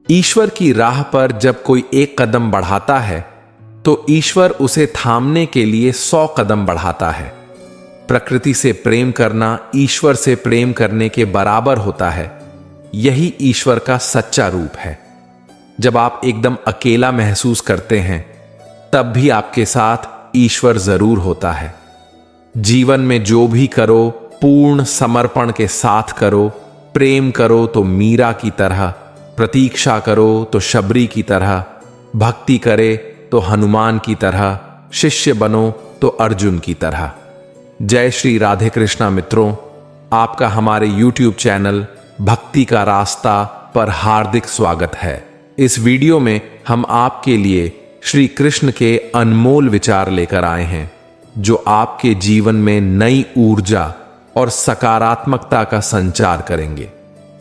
ईश्वर की राह पर जब कोई एक कदम बढ़ाता है तो ईश्वर उसे थामने के लिए 100 कदम बढ़ाता है। प्रकृति से प्रेम करना ईश्वर से प्रेम करने के बराबर होता है। यही ईश्वर का सच्चा रूप है। जब आप एकदम अकेला महसूस करते हैं तब भी आपके साथ ईश्वर जरूर होता है। जीवन में जो भी करो पूर्ण समर्पण के साथ करो। प्रेम करो तो मीरा की तरह, प्रतीक्षा करो तो शबरी की तरह, भक्ति करे तो हनुमान की तरह, शिष्य बनो तो अर्जुन की तरह। जय श्री राधे कृष्णा मित्रों, आपका हमारे YouTube चैनल भक्ति का रास्ता पर हार्दिक स्वागत है। इस वीडियो में हम आपके लिए श्री कृष्ण के अनमोल विचार लेकर आए हैं जो आपके जीवन में नई ऊर्जा और सकारात्मकता का संचार करेंगे।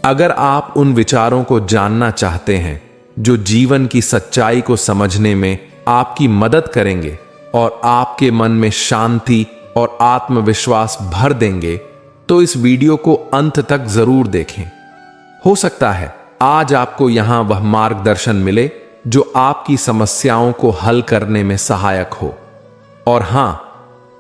अगर आप उन विचारों को जानना चाहते हैं जो जीवन की सच्चाई को समझने में आपकी मदद करेंगे और आपके मन में शांति और आत्मविश्वास भर देंगे, तो इस वीडियो को अंत तक जरूर देखें। हो सकता है आज आपको यहां वह मार्गदर्शन मिले जो आपकी समस्याओं को हल करने में सहायक हो। और हां,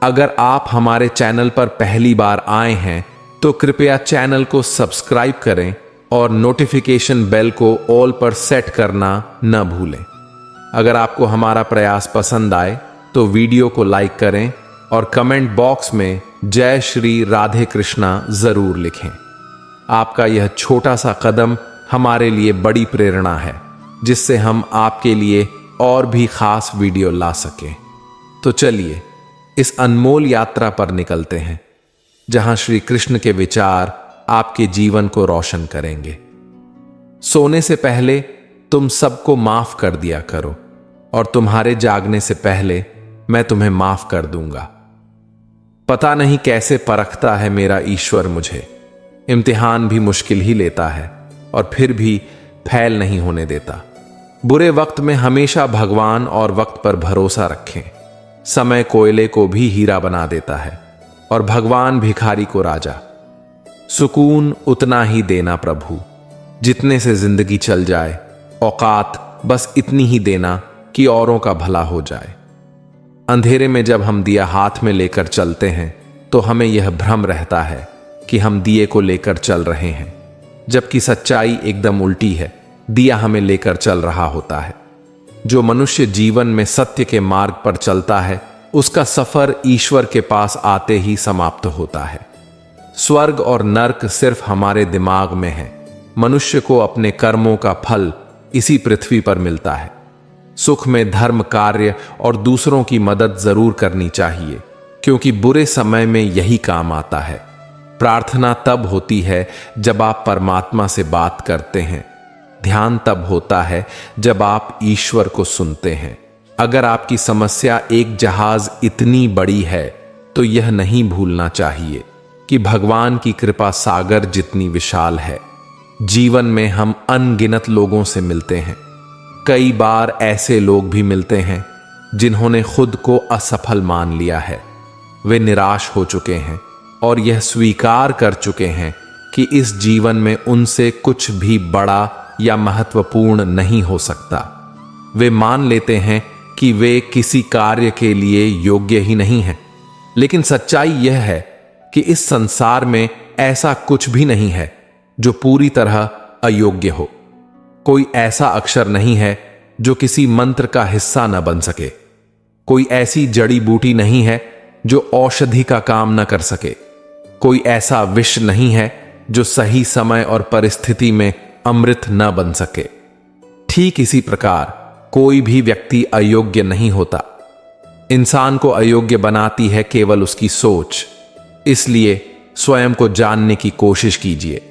अगर आप हमारे चैनल पर पहली बार आए हैं तो कृपया चैनल को सब्सक्राइब करें और नोटिफिकेशन बेल को ऑल पर सेट करना न भूलें। अगर आपको हमारा प्रयास पसंद आए तो वीडियो को लाइक करें और कमेंट बॉक्स में जय श्री राधे कृष्णा जरूर लिखें। आपका यह छोटा सा कदम हमारे लिए बड़ी प्रेरणा है जिससे हम आपके लिए और भी खास वीडियो ला सकें। तो चलिए इस अनमोल यात्रा पर निकलते हैं जहां श्री कृष्ण के विचार आपके जीवन को रोशन करेंगे। सोने से पहले तुम सबको माफ कर दिया करो और तुम्हारे जागने से पहले मैं तुम्हें माफ कर दूंगा। पता नहीं कैसे परखता है मेरा ईश्वर मुझे, इम्तिहान भी मुश्किल ही लेता है और फिर भी फैल नहीं होने देता। बुरे वक्त में हमेशा भगवान और वक्त पर भरोसा रखें। समय कोयले को भी हीरा बना देता है और भगवान भिखारी को राजा। सुकून उतना ही देना प्रभु जितने से जिंदगी चल जाए। औकात बस इतनी ही देना कि औरों का भला हो जाए। अंधेरे में जब हम दिया हाथ में लेकर चलते हैं तो हमें यह भ्रम रहता है कि हम दिए को लेकर चल रहे हैं, जबकि सच्चाई एकदम उल्टी है। दिया हमें लेकर चल रहा होता है। जो मनुष्य जीवन में सत्य के मार्ग पर चलता है उसका सफर ईश्वर के पास आते ही समाप्त होता है। स्वर्ग और नर्क सिर्फ हमारे दिमाग में है। मनुष्य को अपने कर्मों का फल इसी पृथ्वी पर मिलता है। सुख में धर्म कार्य और दूसरों की मदद जरूर करनी चाहिए क्योंकि बुरे समय में यही काम आता है। प्रार्थना तब होती है जब आप परमात्मा से बात करते हैं। ध्यान तब होता है जब आप ईश्वर को सुनते हैं। अगर आपकी समस्या एक जहाज इतनी बड़ी है तो यह नहीं भूलना चाहिए कि भगवान की कृपा सागर जितनी विशाल है। जीवन में हम अनगिनत लोगों से मिलते हैं। कई बार ऐसे लोग भी मिलते हैं जिन्होंने खुद को असफल मान लिया है। वे निराश हो चुके हैं और यह स्वीकार कर चुके हैं कि इस जीवन में उनसे कुछ भी बड़ा या महत्वपूर्ण नहीं हो सकता। वे मान लेते हैं कि वे किसी कार्य के लिए योग्य ही नहीं हैं। लेकिन सच्चाई यह है कि इस संसार में ऐसा कुछ भी नहीं है जो पूरी तरह अयोग्य हो। कोई ऐसा अक्षर नहीं है जो किसी मंत्र का हिस्सा न बन सके। कोई ऐसी जड़ी बूटी नहीं है जो औषधि का काम न कर सके। कोई ऐसा विष नहीं है जो सही समय और परिस्थिति में अमृत न बन सके। ठीक इसी प्रकार कोई भी व्यक्ति अयोग्य नहीं होता। इंसान को अयोग्य बनाती है केवल उसकी सोच। इसलिए स्वयं को जानने की कोशिश कीजिए।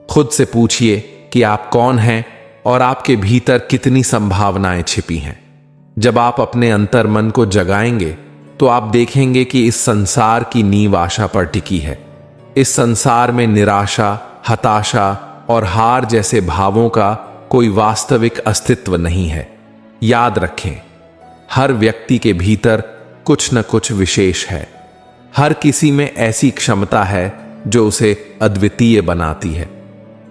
खुद से पूछिए कि आप कौन हैं और आपके भीतर कितनी संभावनाएं छिपी हैं। जब आप अपने अंतर्मन को जगाएंगे तो आप देखेंगे कि इस संसार की नींव आशा पर टिकी है। इस संसार में निराशा, हताशा और हार जैसे भावों का कोई वास्तविक अस्तित्व नहीं है। याद रखें, हर व्यक्ति के भीतर कुछ न कुछ विशेष है। हर किसी में ऐसी क्षमता है जो उसे अद्वितीय बनाती है।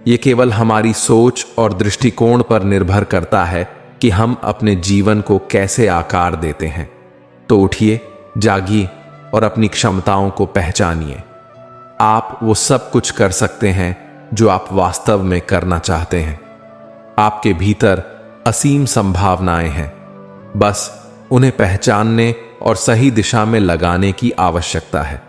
ये केवल हमारी सोच और दृष्टिकोण पर निर्भर करता है कि हम अपने जीवन को कैसे आकार देते हैं। तो उठिए, जागिए और अपनी क्षमताओं को पहचानिए। आप वो सब कुछ कर सकते हैं जो आप वास्तव में करना चाहते हैं। आपके भीतर असीम संभावनाएं हैं, बस उन्हें पहचानने और सही दिशा में लगाने की आवश्यकता है।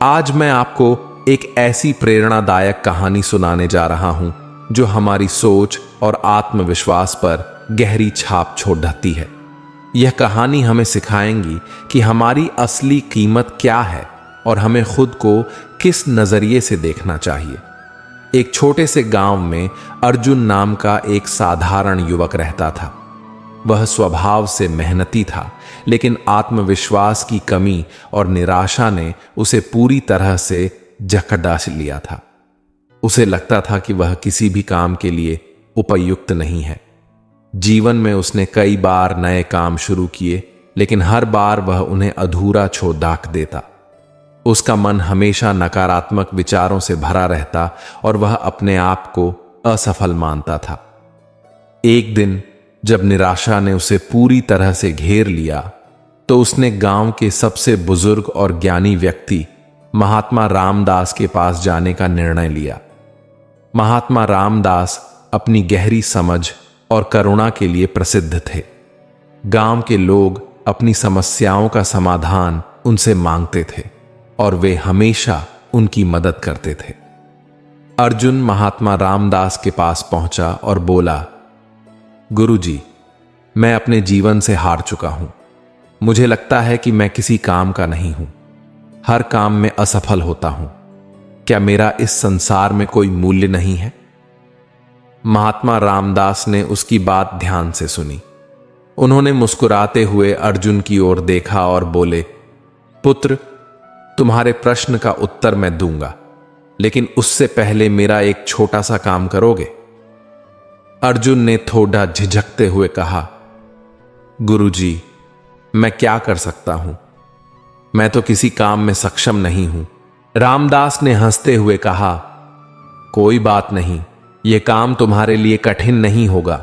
आज मैं आपको एक ऐसी प्रेरणादायक कहानी सुनाने जा रहा हूं जो हमारी सोच और आत्मविश्वास पर गहरी छाप छोड़ जाती है। यह कहानी हमें सिखाएंगी कि हमारी असली कीमत क्या है और हमें खुद को किस नजरिए से देखना चाहिए। एक छोटे से गांव में अर्जुन नाम का एक साधारण युवक रहता था। वह स्वभाव से मेहनती था, लेकिन आत्मविश्वास की कमी और निराशा ने उसे पूरी तरह से जकड़ा लिया था। उसे लगता था कि वह किसी भी काम के लिए उपयुक्त नहीं है। जीवन में उसने कई बार नए काम शुरू किए, लेकिन हर बार वह उन्हें अधूरा छोड़ देता। उसका मन हमेशा नकारात्मक विचारों से भरा रहता और वह अपने आप को असफल मानता था। एक दिन जब निराशा ने उसे पूरी तरह से घेर लिया, तो उसने गांव के सबसे बुजुर्ग और ज्ञानी व्यक्ति महात्मा रामदास के पास जाने का निर्णय लिया। महात्मा रामदास अपनी गहरी समझ और करुणा के लिए प्रसिद्ध थे। गांव के लोग अपनी समस्याओं का समाधान उनसे मांगते थे और वे हमेशा उनकी मदद करते थे। अर्जुन महात्मा रामदास के पास पहुंचा और बोला, गुरुजी, मैं अपने जीवन से हार चुका हूं। मुझे लगता है कि मैं किसी काम का नहीं हूं। हर काम में असफल होता हूं। क्या मेरा इस संसार में कोई मूल्य नहीं है? महात्मा रामदास ने उसकी बात ध्यान से सुनी। उन्होंने मुस्कुराते हुए अर्जुन की ओर देखा और बोले, पुत्र, तुम्हारे प्रश्न का उत्तर मैं दूंगा, लेकिन उससे पहले मेरा एक छोटा सा काम करोगे? अर्जुन ने थोड़ा झिझकते हुए कहा, गुरुजी, मैं क्या कर सकता हूं? मैं तो किसी काम में सक्षम नहीं हूं। रामदास ने हंसते हुए कहा, कोई बात नहीं, यह काम तुम्हारे लिए कठिन नहीं होगा।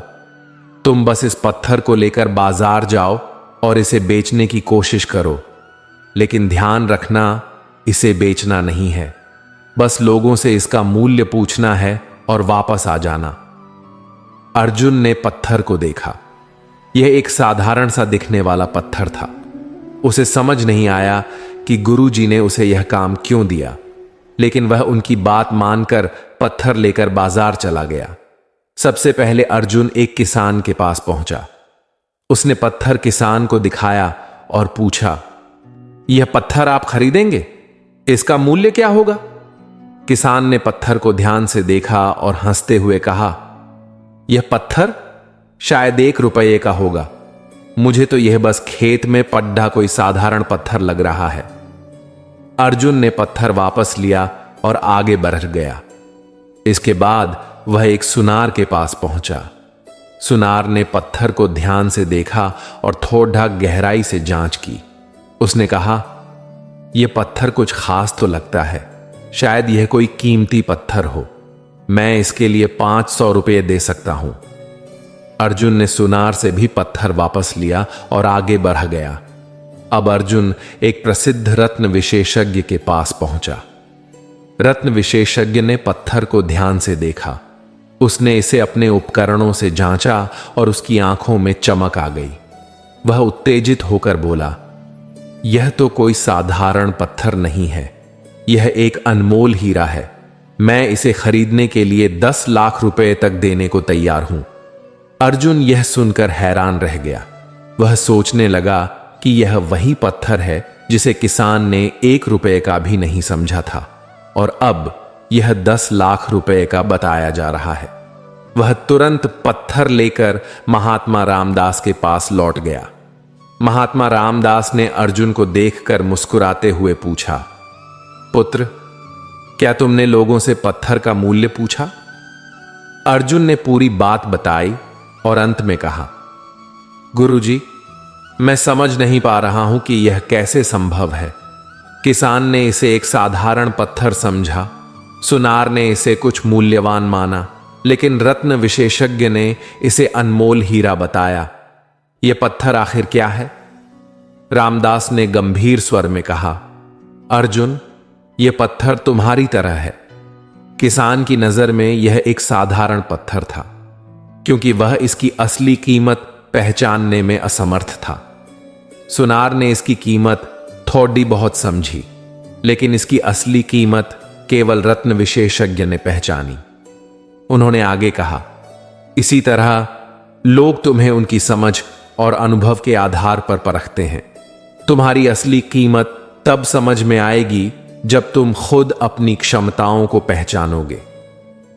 तुम बस इस पत्थर को लेकर बाजार जाओ और इसे बेचने की कोशिश करो, लेकिन ध्यान रखना, इसे बेचना नहीं है। बस लोगों से इसका मूल्य पूछना है और वापस आ जाना। अर्जुन ने पत्थर को देखा। यह एक साधारण सा दिखने वाला पत्थर था। उसे समझ नहीं आया कि गुरुजी ने उसे यह काम क्यों दिया, लेकिन वह उनकी बात मानकर पत्थर लेकर बाजार चला गया। सबसे पहले अर्जुन एक किसान के पास पहुंचा। उसने पत्थर किसान को दिखाया और पूछा, यह पत्थर आप खरीदेंगे? इसका मूल्य क्या होगा? किसान ने पत्थर को ध्यान से देखा और हंसते हुए कहा, यह पत्थर शायद 1 रुपये का होगा। मुझे तो यह बस खेत में पड्ढा कोई साधारण पत्थर लग रहा है। अर्जुन ने पत्थर वापस लिया और आगे बढ़ गया। इसके बाद वह एक सुनार के पास पहुंचा। सुनार ने पत्थर को ध्यान से देखा और थोड़ा गहराई से जांच की। उसने कहा, यह पत्थर कुछ खास तो लगता है। शायद यह कोई कीमती पत्थर हो। मैं इसके लिए 500 रुपये दे सकता हूं। अर्जुन ने सुनार से भी पत्थर वापस लिया और आगे बढ़ गया। अब अर्जुन एक प्रसिद्ध रत्न विशेषज्ञ के पास पहुंचा। रत्न विशेषज्ञ ने पत्थर को ध्यान से देखा। उसने इसे अपने उपकरणों से जांचा और उसकी आंखों में चमक आ गई। वह उत्तेजित होकर बोला, यह तो कोई साधारण पत्थर नहीं है, यह एक अनमोल हीरा है। मैं इसे खरीदने के लिए 10 लाख रुपए तक देने को तैयार हूं। अर्जुन यह सुनकर हैरान रह गया। वह सोचने लगा कि यह वही पत्थर है जिसे किसान ने 1 रुपये का भी नहीं समझा था, और अब यह 10 लाख रुपए का बताया जा रहा है। वह तुरंत पत्थर लेकर महात्मा रामदास के पास लौट गया। महात्मा रामदास ने अर्जुन को देखकर मुस्कुराते हुए पूछा, पुत्र, क्या तुमने लोगों से पत्थर का मूल्य पूछा? अर्जुन ने पूरी बात बताई और अंत में कहा, गुरुजी, मैं समझ नहीं पा रहा हूं कि यह कैसे संभव है। किसान ने इसे एक साधारण पत्थर समझा सुनार ने इसे कुछ मूल्यवान माना, लेकिन रत्न विशेषज्ञ ने इसे अनमोल हीरा बताया। यह पत्थर आखिर क्या है? रामदास ने गंभीर स्वर में कहा, अर्जुन, यह पत्थर तुम्हारी तरह है। किसान की नजर में यह एक साधारण पत्थर था, क्योंकि वह इसकी असली कीमत पहचानने में असमर्थ था। सुनार ने इसकी कीमत थोड़ी बहुत समझी, लेकिन इसकी असली कीमत केवल रत्न विशेषज्ञ ने पहचानी। उन्होंने आगे कहा, इसी तरह लोग तुम्हें उनकी समझ और अनुभव के आधार पर परखते हैं। तुम्हारी असली कीमत तब समझ में आएगी जब तुम खुद अपनी क्षमताओं को पहचानोगे।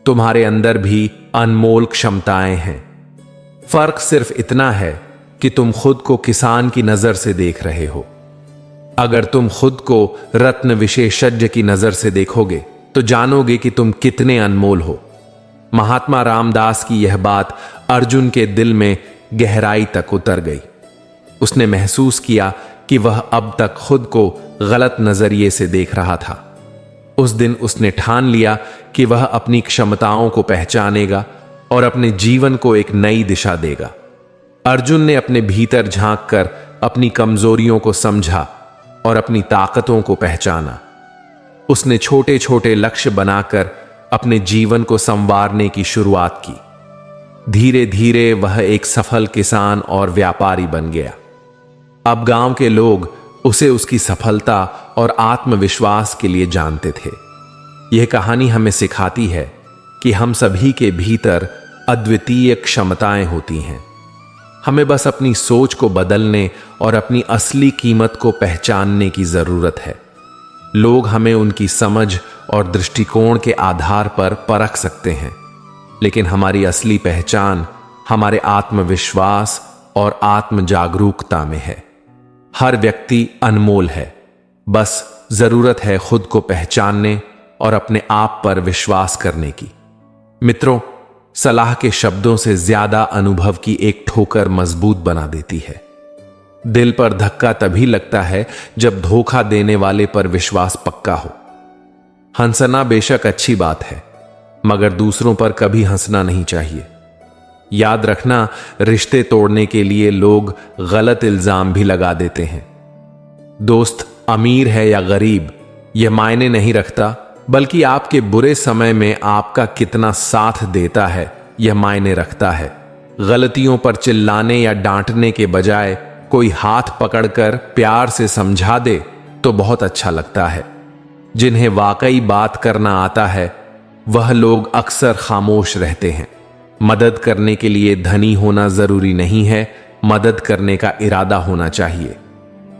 तुम्हारे अंदर भी अनमोल क्षमताएं हैं। फर्क सिर्फ इतना है कि तुम खुद को किसान की नजर से देख रहे हो। अगर तुम खुद को रत्न विशेषज्ञ की नजर से देखोगे तो जानोगे कि तुम कितने अनमोल हो। महात्मा रामदास की यह बात अर्जुन के दिल में गहराई तक उतर गई। उसने महसूस किया कि वह अब तक खुद को गलत नजरिए से देख रहा था। उस दिन उसने ठान लिया कि वह अपनी क्षमताओं को पहचानेगा और अपने जीवन को एक नई दिशा देगा। अर्जुन ने अपने भीतर झांककर अपनी कमजोरियों को समझा और अपनी ताकतों को पहचाना। उसने छोटे छोटे लक्ष्य बनाकर अपने जीवन को संवारने की शुरुआत की। धीरे धीरे वह एक सफल किसान और व्यापारी बन गया। अब गांव के लोग उसे उसकी सफलता और आत्मविश्वास के लिए जानते थे। यह कहानी हमें सिखाती है कि हम सभी के भीतर अद्वितीय क्षमताएं होती हैं। हमें बस अपनी सोच को बदलने और अपनी असली कीमत को पहचानने की जरूरत है। लोग हमें उनकी समझ और दृष्टिकोण के आधार पर परख सकते हैं, लेकिन हमारी असली पहचान हमारे आत्मविश्वास और आत्म जागरूकता में है। हर व्यक्ति अनमोल है, बस जरूरत है खुद को पहचानने और अपने आप पर विश्वास करने की। मित्रों, सलाह के शब्दों से ज्यादा अनुभव की एक ठोकर मजबूत बना देती है। दिल पर धक्का तभी लगता है जब धोखा देने वाले पर विश्वास पक्का हो। हंसना बेशक अच्छी बात है, मगर दूसरों पर कभी हंसना नहीं चाहिए। याद रखना, रिश्ते तोड़ने के लिए लोग गलत इल्जाम भी लगा देते हैं। दोस्त अमीर है या गरीब, यह मायने नहीं रखता, बल्कि आपके बुरे समय में आपका कितना साथ देता है यह मायने रखता है। गलतियों पर चिल्लाने या डांटने के बजाय कोई हाथ पकड़कर प्यार से समझा दे तो बहुत अच्छा लगता है। जिन्हें वाकई बात करना आता है वह लोग अक्सर खामोश रहते हैं। मदद करने के लिए धनी होना जरूरी नहीं है, मदद करने का इरादा होना चाहिए।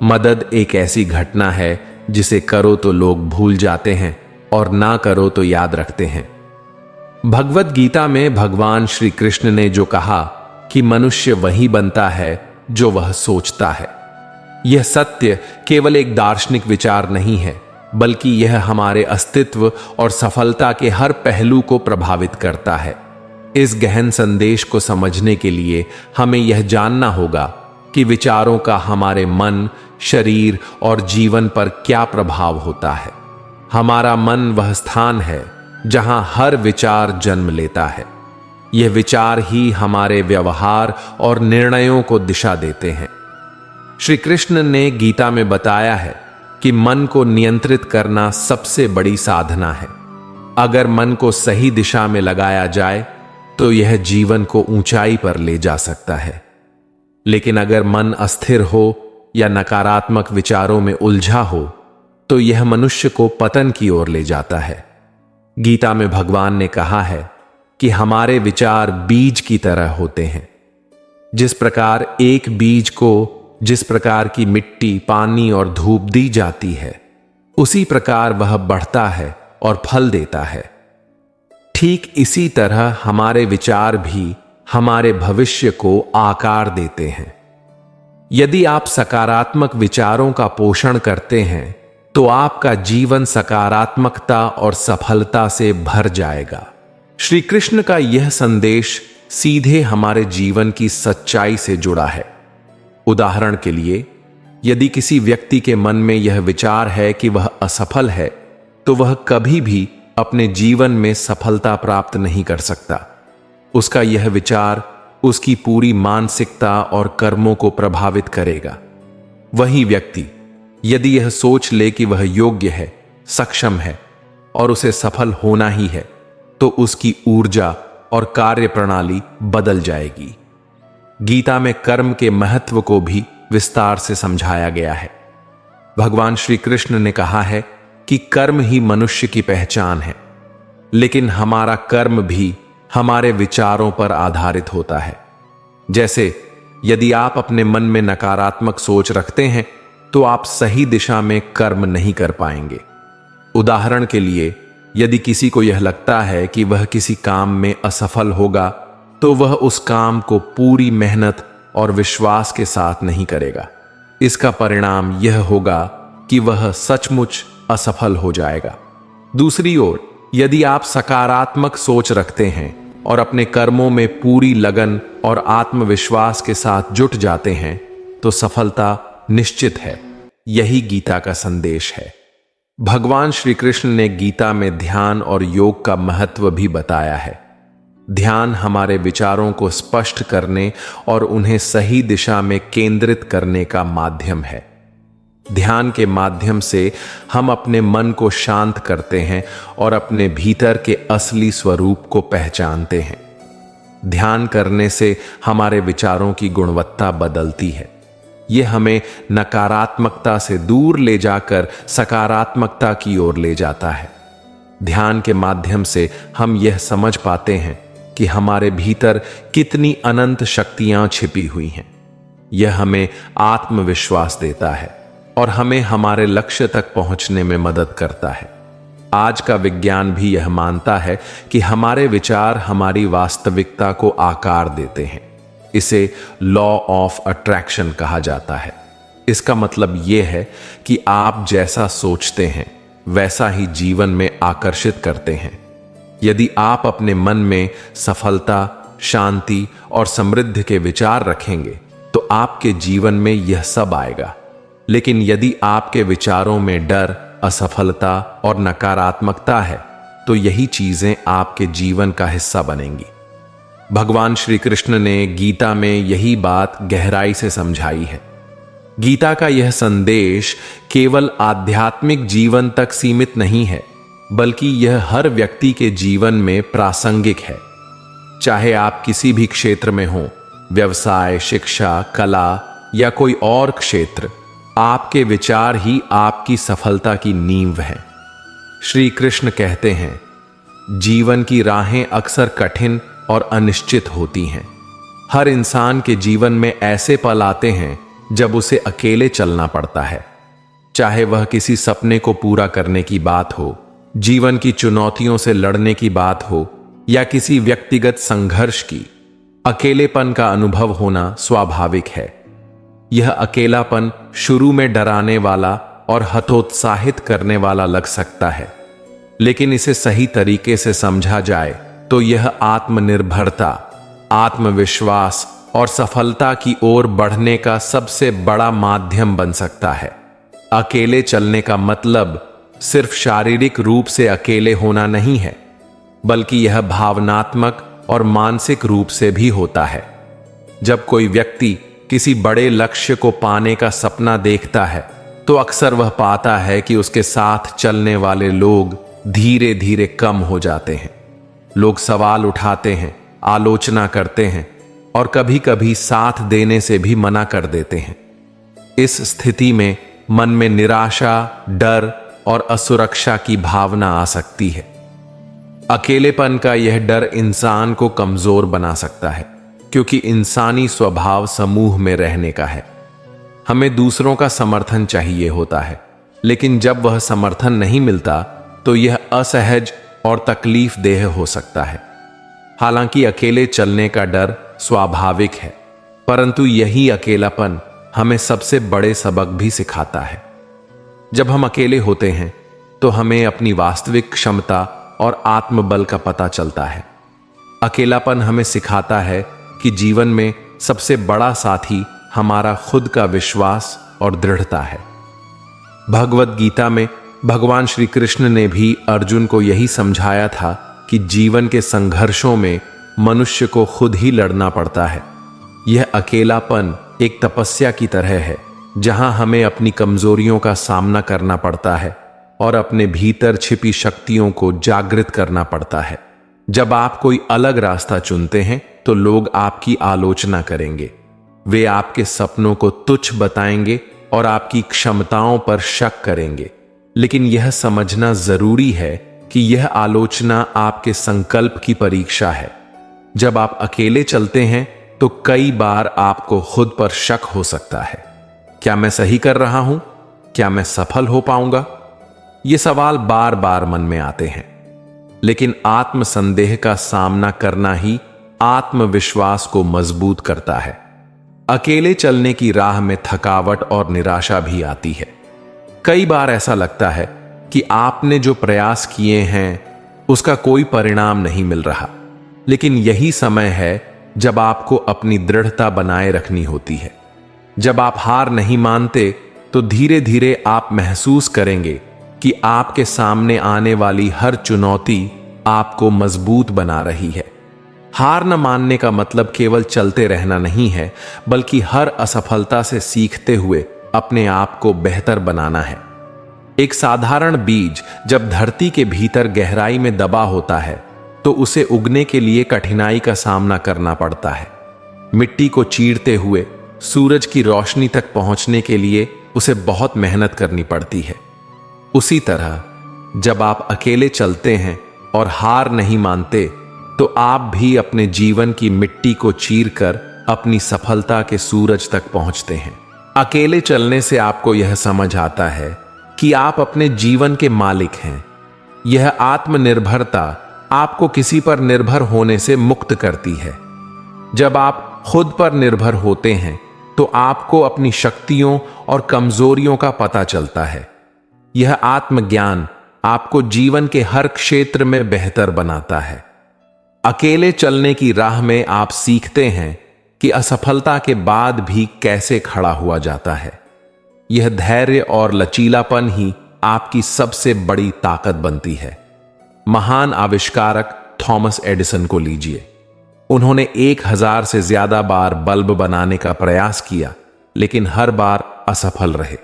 मदद एक ऐसी घटना है जिसे करो तो लोग भूल जाते हैं और ना करो तो याद रखते हैं। भगवत गीता में भगवान श्री कृष्ण ने जो कहा कि मनुष्य वही बनता है जो वह सोचता है, यह सत्य केवल एक दार्शनिक विचार नहीं है, बल्कि यह हमारे अस्तित्व और सफलता के हर पहलू को प्रभावित करता है। इस गहन संदेश को समझने के लिए हमें यह जानना होगा कि विचारों का हमारे मन, शरीर और जीवन पर क्या प्रभाव होता है। हमारा मन वह स्थान है जहां हर विचार जन्म लेता है। यह विचार ही हमारे व्यवहार और निर्णयों को दिशा देते हैं। श्री कृष्ण ने गीता में बताया है कि मन को नियंत्रित करना सबसे बड़ी साधना है। अगर मन को सही दिशा में लगाया जाए तो यह जीवन को ऊंचाई पर ले जा सकता है, लेकिन अगर मन अस्थिर हो या नकारात्मक विचारों में उलझा हो तो यह मनुष्य को पतन की ओर ले जाता है। गीता में भगवान ने कहा है कि हमारे विचार बीज की तरह होते हैं। जिस प्रकार एक बीज को जिस प्रकार की मिट्टी, पानी और धूप दी जाती है, उसी प्रकार वह बढ़ता है और फल देता है। ठीक इसी तरह हमारे विचार भी हमारे भविष्य को आकार देते हैं। यदि आप सकारात्मक विचारों का पोषण करते हैं तो आपका जीवन सकारात्मकता और सफलता से भर जाएगा। श्री कृष्ण का यह संदेश सीधे हमारे जीवन की सच्चाई से जुड़ा है। उदाहरण के लिए, यदि किसी व्यक्ति के मन में यह विचार है कि वह असफल है, तो वह कभी भी अपने जीवन में सफलता प्राप्त नहीं कर सकता। उसका यह विचार उसकी पूरी मानसिकता और कर्मों को प्रभावित करेगा। वही व्यक्ति यदि यह सोच ले कि वह योग्य है, सक्षम है और उसे सफल होना ही है, तो उसकी ऊर्जा और कार्य प्रणाली बदल जाएगी। गीता में कर्म के महत्व को भी विस्तार से समझाया गया है। भगवान श्री कृष्ण ने कहा है कि कर्म ही मनुष्य की पहचान है, लेकिन हमारा कर्म भी हमारे विचारों पर आधारित होता है। जैसे यदि आप अपने मन में नकारात्मक सोच रखते हैं तो आप सही दिशा में कर्म नहीं कर पाएंगे। उदाहरण के लिए, यदि किसी को यह लगता है कि वह किसी काम में असफल होगा, तो वह उस काम को पूरी मेहनत और विश्वास के साथ नहीं करेगा। इसका परिणाम यह होगा कि वह सचमुच असफल हो जाएगा। दूसरी ओर, यदि आप सकारात्मक सोच रखते हैं और अपने कर्मों में पूरी लगन और आत्मविश्वास के साथ जुट जाते हैं, तो सफलता निश्चित है। यही गीता का संदेश है। भगवान श्री कृष्ण ने गीता में ध्यान और योग का महत्व भी बताया है। ध्यान हमारे विचारों को स्पष्ट करने और उन्हें सही दिशा में केंद्रित करने का माध्यम है। ध्यान के माध्यम से हम अपने मन को शांत करते हैं और अपने भीतर के असली स्वरूप को पहचानते हैं। ध्यान करने से हमारे विचारों की गुणवत्ता बदलती है। यह हमें नकारात्मकता से दूर ले जाकर सकारात्मकता की ओर ले जाता है। ध्यान के माध्यम से हम यह समझ पाते हैं कि हमारे भीतर कितनी अनंत शक्तियां छिपी हुई हैं। यह हमें आत्मविश्वास देता है और हमें हमारे लक्ष्य तक पहुंचने में मदद करता है। आज का विज्ञान भी यह मानता है कि हमारे विचार हमारी वास्तविकता को आकार देते हैं। इसे लॉ ऑफ अट्रैक्शन कहा जाता है। इसका मतलब यह है कि आप जैसा सोचते हैं वैसा ही जीवन में आकर्षित करते हैं। यदि आप अपने मन में सफलता, शांति और समृद्धि के विचार रखेंगे तो आपके जीवन में यह सब आएगा। लेकिन यदि आपके विचारों में डर, असफलता और नकारात्मकता है, तो यही चीजें आपके जीवन का हिस्सा बनेंगी। भगवान श्री कृष्ण ने गीता में यही बात गहराई से समझाई है। गीता का यह संदेश केवल आध्यात्मिक जीवन तक सीमित नहीं है, बल्कि यह हर व्यक्ति के जीवन में प्रासंगिक है। चाहे आप किसी भी क्षेत्र में हों, व्यवसाय, शिक्षा, कला या कोई और क्षेत्र, आपके विचार ही आपकी सफलता की नींव है। श्री कृष्ण कहते हैं, जीवन की राहें अक्सर कठिन और अनिश्चित होती हैं। हर इंसान के जीवन में ऐसे पल आते हैं जब उसे अकेले चलना पड़ता है। चाहे वह किसी सपने को पूरा करने की बात हो, जीवन की चुनौतियों से लड़ने की बात हो या किसी व्यक्तिगत संघर्ष की, अकेलेपन का अनुभव होना स्वाभाविक है। यह अकेलापन शुरू में डराने वाला और हतोत्साहित करने वाला लग सकता है, लेकिन इसे सही तरीके से समझा जाए तो यह आत्मनिर्भरता, आत्मविश्वास और सफलता की ओर बढ़ने का सबसे बड़ा माध्यम बन सकता है। अकेले चलने का मतलब सिर्फ शारीरिक रूप से अकेले होना नहीं है, बल्कि यह भावनात्मक और मानसिक रूप से भी होता है। जब कोई व्यक्ति किसी बड़े लक्ष्य को पाने का सपना देखता है, तो अक्सर वह पाता है कि उसके साथ चलने वाले लोग धीरे धीरे कम हो जाते हैं। लोग सवाल उठाते हैं, आलोचना करते हैं और कभी कभी साथ देने से भी मना कर देते हैं। इस स्थिति में मन में निराशा, डर और असुरक्षा की भावना आ सकती है। अकेलेपन का यह डर इंसान को कमजोर बना सकता है, क्योंकि इंसानी स्वभाव समूह में रहने का है। हमें दूसरों का समर्थन चाहिए होता है, लेकिन जब वह समर्थन नहीं मिलता तो यह असहज और तकलीफ देह हो सकता है। हालांकि अकेले चलने का डर स्वाभाविक है, परंतु यही अकेलापन हमें सबसे बड़े सबक भी सिखाता है। जब हम अकेले होते हैं तो हमें अपनी वास्तविक क्षमता और आत्मबल का पता चलता है। अकेलापन हमें सिखाता है कि जीवन में सबसे बड़ा साथी हमारा खुद का विश्वास और दृढ़ता है। भगवद गीता में भगवान श्री कृष्ण ने भी अर्जुन को यही समझाया था कि जीवन के संघर्षों में मनुष्य को खुद ही लड़ना पड़ता है। यह अकेलापन एक तपस्या की तरह है, जहां हमें अपनी कमजोरियों का सामना करना पड़ता है और अपने भीतर छिपी शक्तियों को जागृत करना पड़ता है। जब आप कोई अलग रास्ता चुनते हैं तो लोग आपकी आलोचना करेंगे, वे आपके सपनों को तुच्छ बताएंगे और आपकी क्षमताओं पर शक करेंगे। लेकिन यह समझना जरूरी है कि यह आलोचना आपके संकल्प की परीक्षा है। जब आप अकेले चलते हैं तो कई बार आपको खुद पर शक हो सकता है। क्या मैं सही कर रहा हूं? क्या मैं सफल हो पाऊंगा? ये सवाल बार बार मन में आते हैं। लेकिन आत्मसंदेह का सामना करना ही आत्मविश्वास को मजबूत करता है। अकेले चलने की राह में थकावट और निराशा भी आती है। कई बार ऐसा लगता है कि आपने जो प्रयास किए हैं उसका कोई परिणाम नहीं मिल रहा। लेकिन यही समय है जब आपको अपनी दृढ़ता बनाए रखनी होती है। जब आप हार नहीं मानते तो धीरे धीरे आप महसूस करेंगे कि आपके सामने आने वाली हर चुनौती आपको मजबूत बना रही है। हार न मानने का मतलब केवल चलते रहना नहीं है, बल्कि हर असफलता से सीखते हुए अपने आप को बेहतर बनाना है। एक साधारण बीज जब धरती के भीतर गहराई में दबा होता है तो उसे उगने के लिए कठिनाई का सामना करना पड़ता है। मिट्टी को चीरते हुए सूरज की रोशनी तक पहुंचने के लिए उसे बहुत मेहनत करनी पड़ती है। उसी तरह जब आप अकेले चलते हैं और हार नहीं मानते तो आप भी अपने जीवन की मिट्टी को चीरकर अपनी सफलता के सूरज तक पहुंचते हैं। अकेले चलने से आपको यह समझ आता है कि आप अपने जीवन के मालिक हैं। यह आत्मनिर्भरता आपको किसी पर निर्भर होने से मुक्त करती है। जब आप खुद पर निर्भर होते हैं तो आपको अपनी शक्तियों और कमजोरियों का पता चलता है। यह आत्मज्ञान आपको जीवन के हर क्षेत्र में बेहतर बनाता है। अकेले चलने की राह में आप सीखते हैं कि असफलता के बाद भी कैसे खड़ा हुआ जाता है। यह धैर्य और लचीलापन ही आपकी सबसे बड़ी ताकत बनती है। महान आविष्कारक थॉमस एडिसन को लीजिए। उन्होंने 1000 से ज्यादा बार बल्ब बनाने का प्रयास किया, लेकिन हर बार असफल रहे।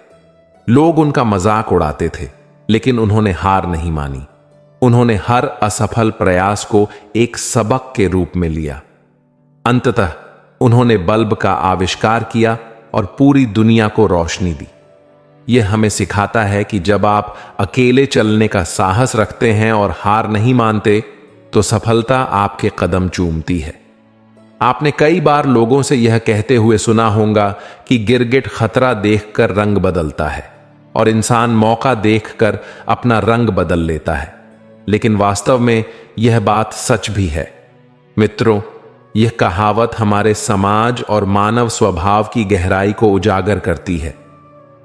लोग उनका मजाक उड़ाते थे, लेकिन उन्होंने हार नहीं मानी। उन्होंने हर असफल प्रयास को एक सबक के रूप में लिया। अंततः उन्होंने बल्ब का आविष्कार किया और पूरी दुनिया को रोशनी दी। यह हमें सिखाता है कि जब आप अकेले चलने का साहस रखते हैं और हार नहीं मानते तो सफलता आपके कदम चूमती है। आपने कई बार लोगों से यह कहते हुए सुना होगा कि गिरगिट खतरा देखकर रंग बदलता है और इंसान मौका देखकर अपना रंग बदल लेता है। लेकिन वास्तव में यह बात सच भी है। मित्रों, यह कहावत हमारे समाज और मानव स्वभाव की गहराई को उजागर करती है।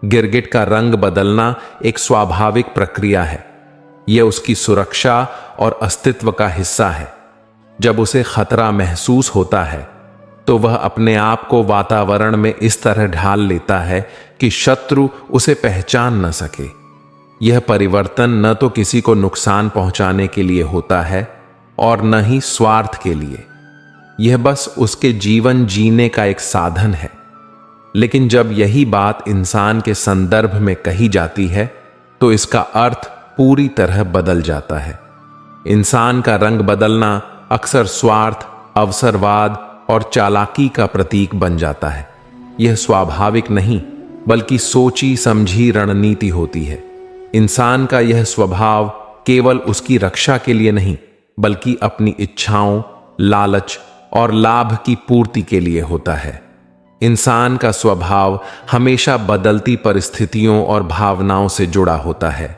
गिरगिट का रंग बदलना एक स्वाभाविक प्रक्रिया है। यह उसकी सुरक्षा और अस्तित्व का हिस्सा है। जब उसे खतरा महसूस होता है तो वह अपने आप को वातावरण में इस तरह ढाल लेता है कि शत्रु उसे पहचान न सके। यह परिवर्तन न तो किसी को नुकसान पहुंचाने के लिए होता है और न ही स्वार्थ के लिए। यह बस उसके जीवन जीने का एक साधन है। लेकिन जब यही बात इंसान के संदर्भ में कही जाती है तो इसका अर्थ पूरी तरह बदल जाता है। इंसान का रंग बदलना अक्सर स्वार्थ, अवसरवाद और चालाकी का प्रतीक बन जाता है। यह स्वाभाविक नहीं, बल्कि सोची समझी रणनीति होती है। इंसान का यह स्वभाव केवल उसकी रक्षा के लिए नहीं, बल्कि अपनी इच्छाओं, लालच और लाभ की पूर्ति के लिए होता है। इंसान का स्वभाव हमेशा बदलती परिस्थितियों और भावनाओं से जुड़ा होता है।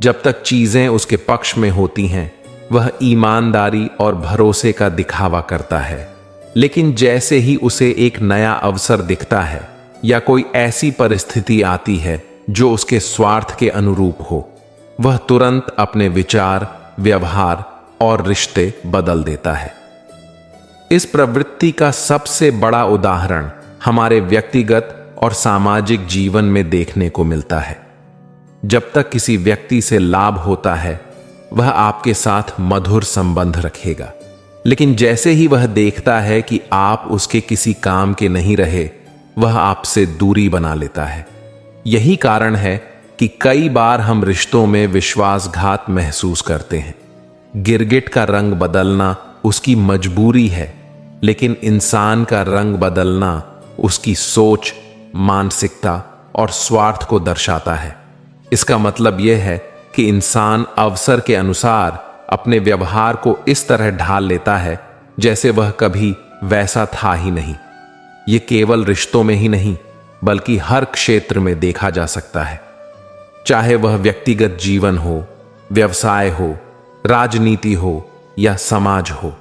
जब तक चीजें उसके पक्ष में होती हैं, वह ईमानदारी और भरोसे का दिखावा करता है। लेकिन जैसे ही उसे एक नया अवसर दिखता है या कोई ऐसी परिस्थिति आती है जो उसके स्वार्थ के अनुरूप हो, वह तुरंत अपने विचार, व्यवहार और रिश्ते बदल देता है। इस प्रवृत्ति का सबसे बड़ा उदाहरण हमारे व्यक्तिगत और सामाजिक जीवन में देखने को मिलता है। जब तक किसी व्यक्ति से लाभ होता है वह आपके साथ मधुर संबंध रखेगा, लेकिन जैसे ही वह देखता है कि आप उसके किसी काम के नहीं रहे, वह आपसे दूरी बना लेता है। यही कारण है कि कई बार हम रिश्तों में विश्वासघात महसूस करते हैं। गिरगिट का रंग बदलना उसकी मजबूरी है, लेकिन इंसान का रंग बदलना उसकी सोच, मानसिकता और स्वार्थ को दर्शाता है। इसका मतलब यह है कि इंसान अवसर के अनुसार अपने व्यवहार को इस तरह ढाल लेता है जैसे वह कभी वैसा था ही नहीं। यह केवल रिश्तों में ही नहीं बल्कि हर क्षेत्र में देखा जा सकता है, चाहे वह व्यक्तिगत जीवन हो, व्यवसाय हो, राजनीति हो या समाज हो।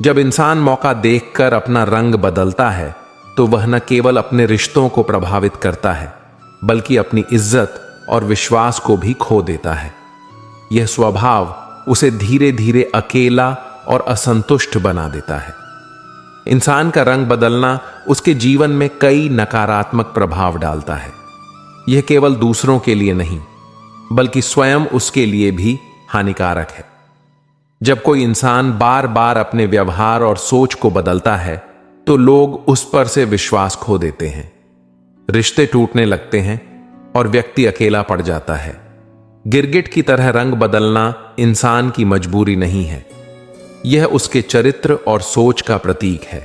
जब इंसान मौका देखकर अपना रंग बदलता है तो वह न केवल अपने रिश्तों को प्रभावित करता है बल्कि अपनी इज्जत और विश्वास को भी खो देता है। यह स्वभाव उसे धीरे धीरे अकेला और असंतुष्ट बना देता है। इंसान का रंग बदलना उसके जीवन में कई नकारात्मक प्रभाव डालता है। यह केवल दूसरों के लिए नहीं बल्कि स्वयं उसके लिए भी हानिकारक है। जब कोई इंसान बार बार अपने व्यवहार और सोच को बदलता है तो लोग उस पर से विश्वास खो देते हैं, रिश्ते टूटने लगते हैं और व्यक्ति अकेला पड़ जाता है। गिरगिट की तरह रंग बदलना इंसान की मजबूरी नहीं है, यह उसके चरित्र और सोच का प्रतीक है।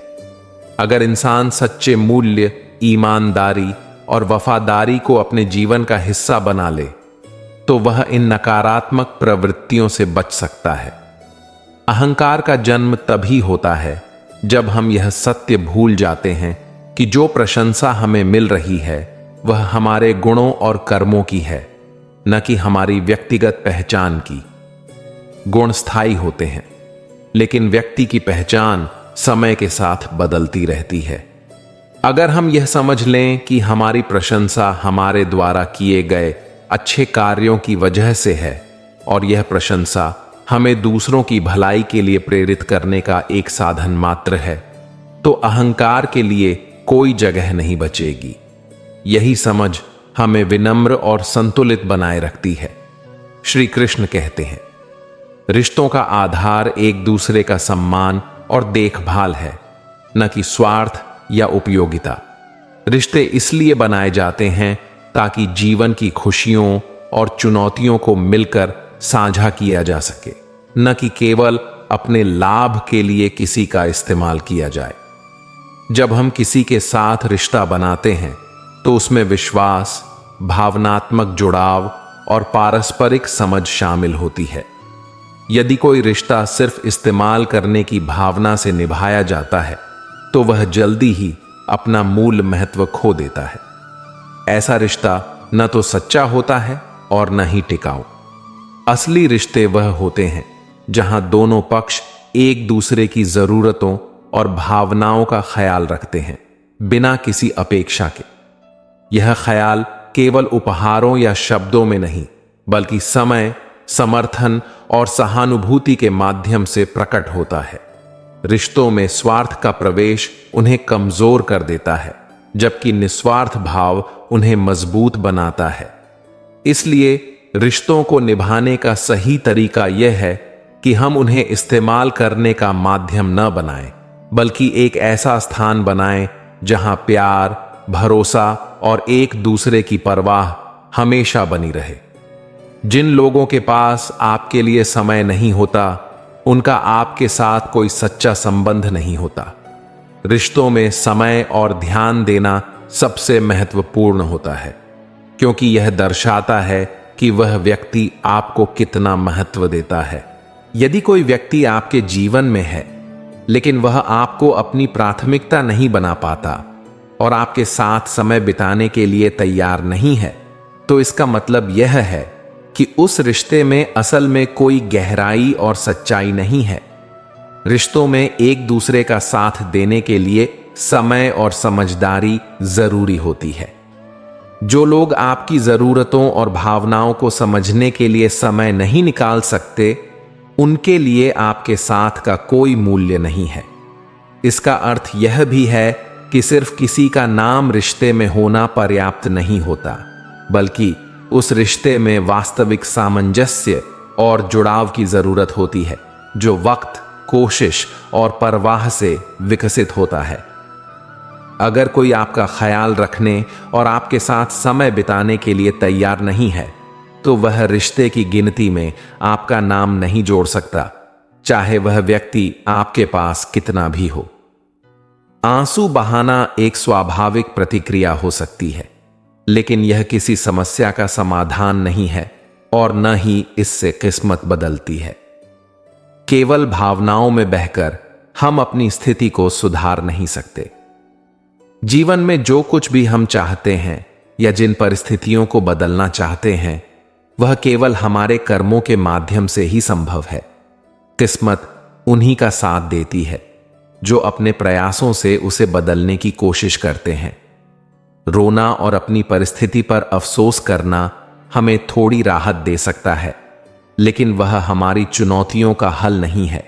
अगर इंसान सच्चे मूल्य, ईमानदारी और वफादारी को अपने जीवन का हिस्सा बना ले तो वह इन नकारात्मक प्रवृत्तियों से बच सकता है। अहंकार का जन्म तभी होता है जब हम यह सत्य भूल जाते हैं कि जो प्रशंसा हमें मिल रही है वह हमारे गुणों और कर्मों की है, न कि हमारी व्यक्तिगत पहचान की। गुण स्थायी होते हैं, लेकिन व्यक्ति की पहचान समय के साथ बदलती रहती है। अगर हम यह समझ लें कि हमारी प्रशंसा हमारे द्वारा किए गए अच्छे कार्यों की वजह से है और यह प्रशंसा हमें दूसरों की भलाई के लिए प्रेरित करने का एक साधन मात्र है, तो अहंकार के लिए कोई जगह नहीं बचेगी। यही समझ हमें विनम्र और संतुलित बनाए रखती है। श्री कृष्ण कहते हैं, रिश्तों का आधार एक दूसरे का सम्मान और देखभाल है, न कि स्वार्थ या उपयोगिता। रिश्ते इसलिए बनाए जाते हैं ताकि जीवन की खुशियों और चुनौतियों को मिलकर साझा किया जा सके, न कि केवल अपने लाभ के लिए किसी का इस्तेमाल किया जाए। जब हम किसी के साथ रिश्ता बनाते हैं तो उसमें विश्वास, भावनात्मक जुड़ाव और पारस्परिक समझ शामिल होती है। यदि कोई रिश्ता सिर्फ इस्तेमाल करने की भावना से निभाया जाता है तो वह जल्दी ही अपना मूल महत्व खो देता है। ऐसा रिश्ता न तो सच्चा होता है और न ही टिकाऊ। असली रिश्ते वह होते हैं जहां दोनों पक्ष एक दूसरे की जरूरतों और भावनाओं का ख्याल रखते हैं, बिना किसी अपेक्षा के। यह ख्याल केवल उपहारों या शब्दों में नहीं बल्कि समय, समर्थन और सहानुभूति के माध्यम से प्रकट होता है। रिश्तों में स्वार्थ का प्रवेश उन्हें कमजोर कर देता है, जबकि निस्वार्थ भाव उन्हें मजबूत बनाता है। इसलिए रिश्तों को निभाने का सही तरीका यह है कि हम उन्हें इस्तेमाल करने का माध्यम न बनाएं, बल्कि एक ऐसा स्थान बनाएं जहां प्यार, भरोसा और एक दूसरे की परवाह हमेशा बनी रहे। जिन लोगों के पास आपके लिए समय नहीं होता, उनका आपके साथ कोई सच्चा संबंध नहीं होता। रिश्तों में समय और ध्यान देना सबसे महत्वपूर्ण होता है, क्योंकि यह दर्शाता है कि वह व्यक्ति आपको कितना महत्व देता है। यदि कोई व्यक्ति आपके जीवन में है लेकिन वह आपको अपनी प्राथमिकता नहीं बना पाता और आपके साथ समय बिताने के लिए तैयार नहीं है, तो इसका मतलब यह है कि उस रिश्ते में असल में कोई गहराई और सच्चाई नहीं है। रिश्तों में एक दूसरे का साथ देने के लिए समय और समझदारी जरूरी होती है। जो लोग आपकी जरूरतों और भावनाओं को समझने के लिए समय नहीं निकाल सकते, उनके लिए आपके साथ का कोई मूल्य नहीं है। इसका अर्थ यह भी है कि सिर्फ किसी का नाम रिश्ते में होना पर्याप्त नहीं होता, बल्कि उस रिश्ते में वास्तविक सामंजस्य और जुड़ाव की जरूरत होती है, जो वक्त, कोशिश और परवाह से विकसित होता है। अगर कोई आपका ख्याल रखने और आपके साथ समय बिताने के लिए तैयार नहीं है, तो वह रिश्ते की गिनती में आपका नाम नहीं जोड़ सकता, चाहे वह व्यक्ति आपके पास कितना भी हो। आंसू बहाना एक स्वाभाविक प्रतिक्रिया हो सकती है, लेकिन यह किसी समस्या का समाधान नहीं है और न ही इससे किस्मत बदलती है। केवल भावनाओं में बहकर हम अपनी स्थिति को सुधार नहीं सकते। जीवन में जो कुछ भी हम चाहते हैं या जिन परिस्थितियों को बदलना चाहते हैं, वह केवल हमारे कर्मों के माध्यम से ही संभव है। किस्मत उन्हीं का साथ देती है जो अपने प्रयासों से उसे बदलने की कोशिश करते हैं। रोना और अपनी परिस्थिति पर अफसोस करना हमें थोड़ी राहत दे सकता है, लेकिन वह हमारी चुनौतियों का हल नहीं है।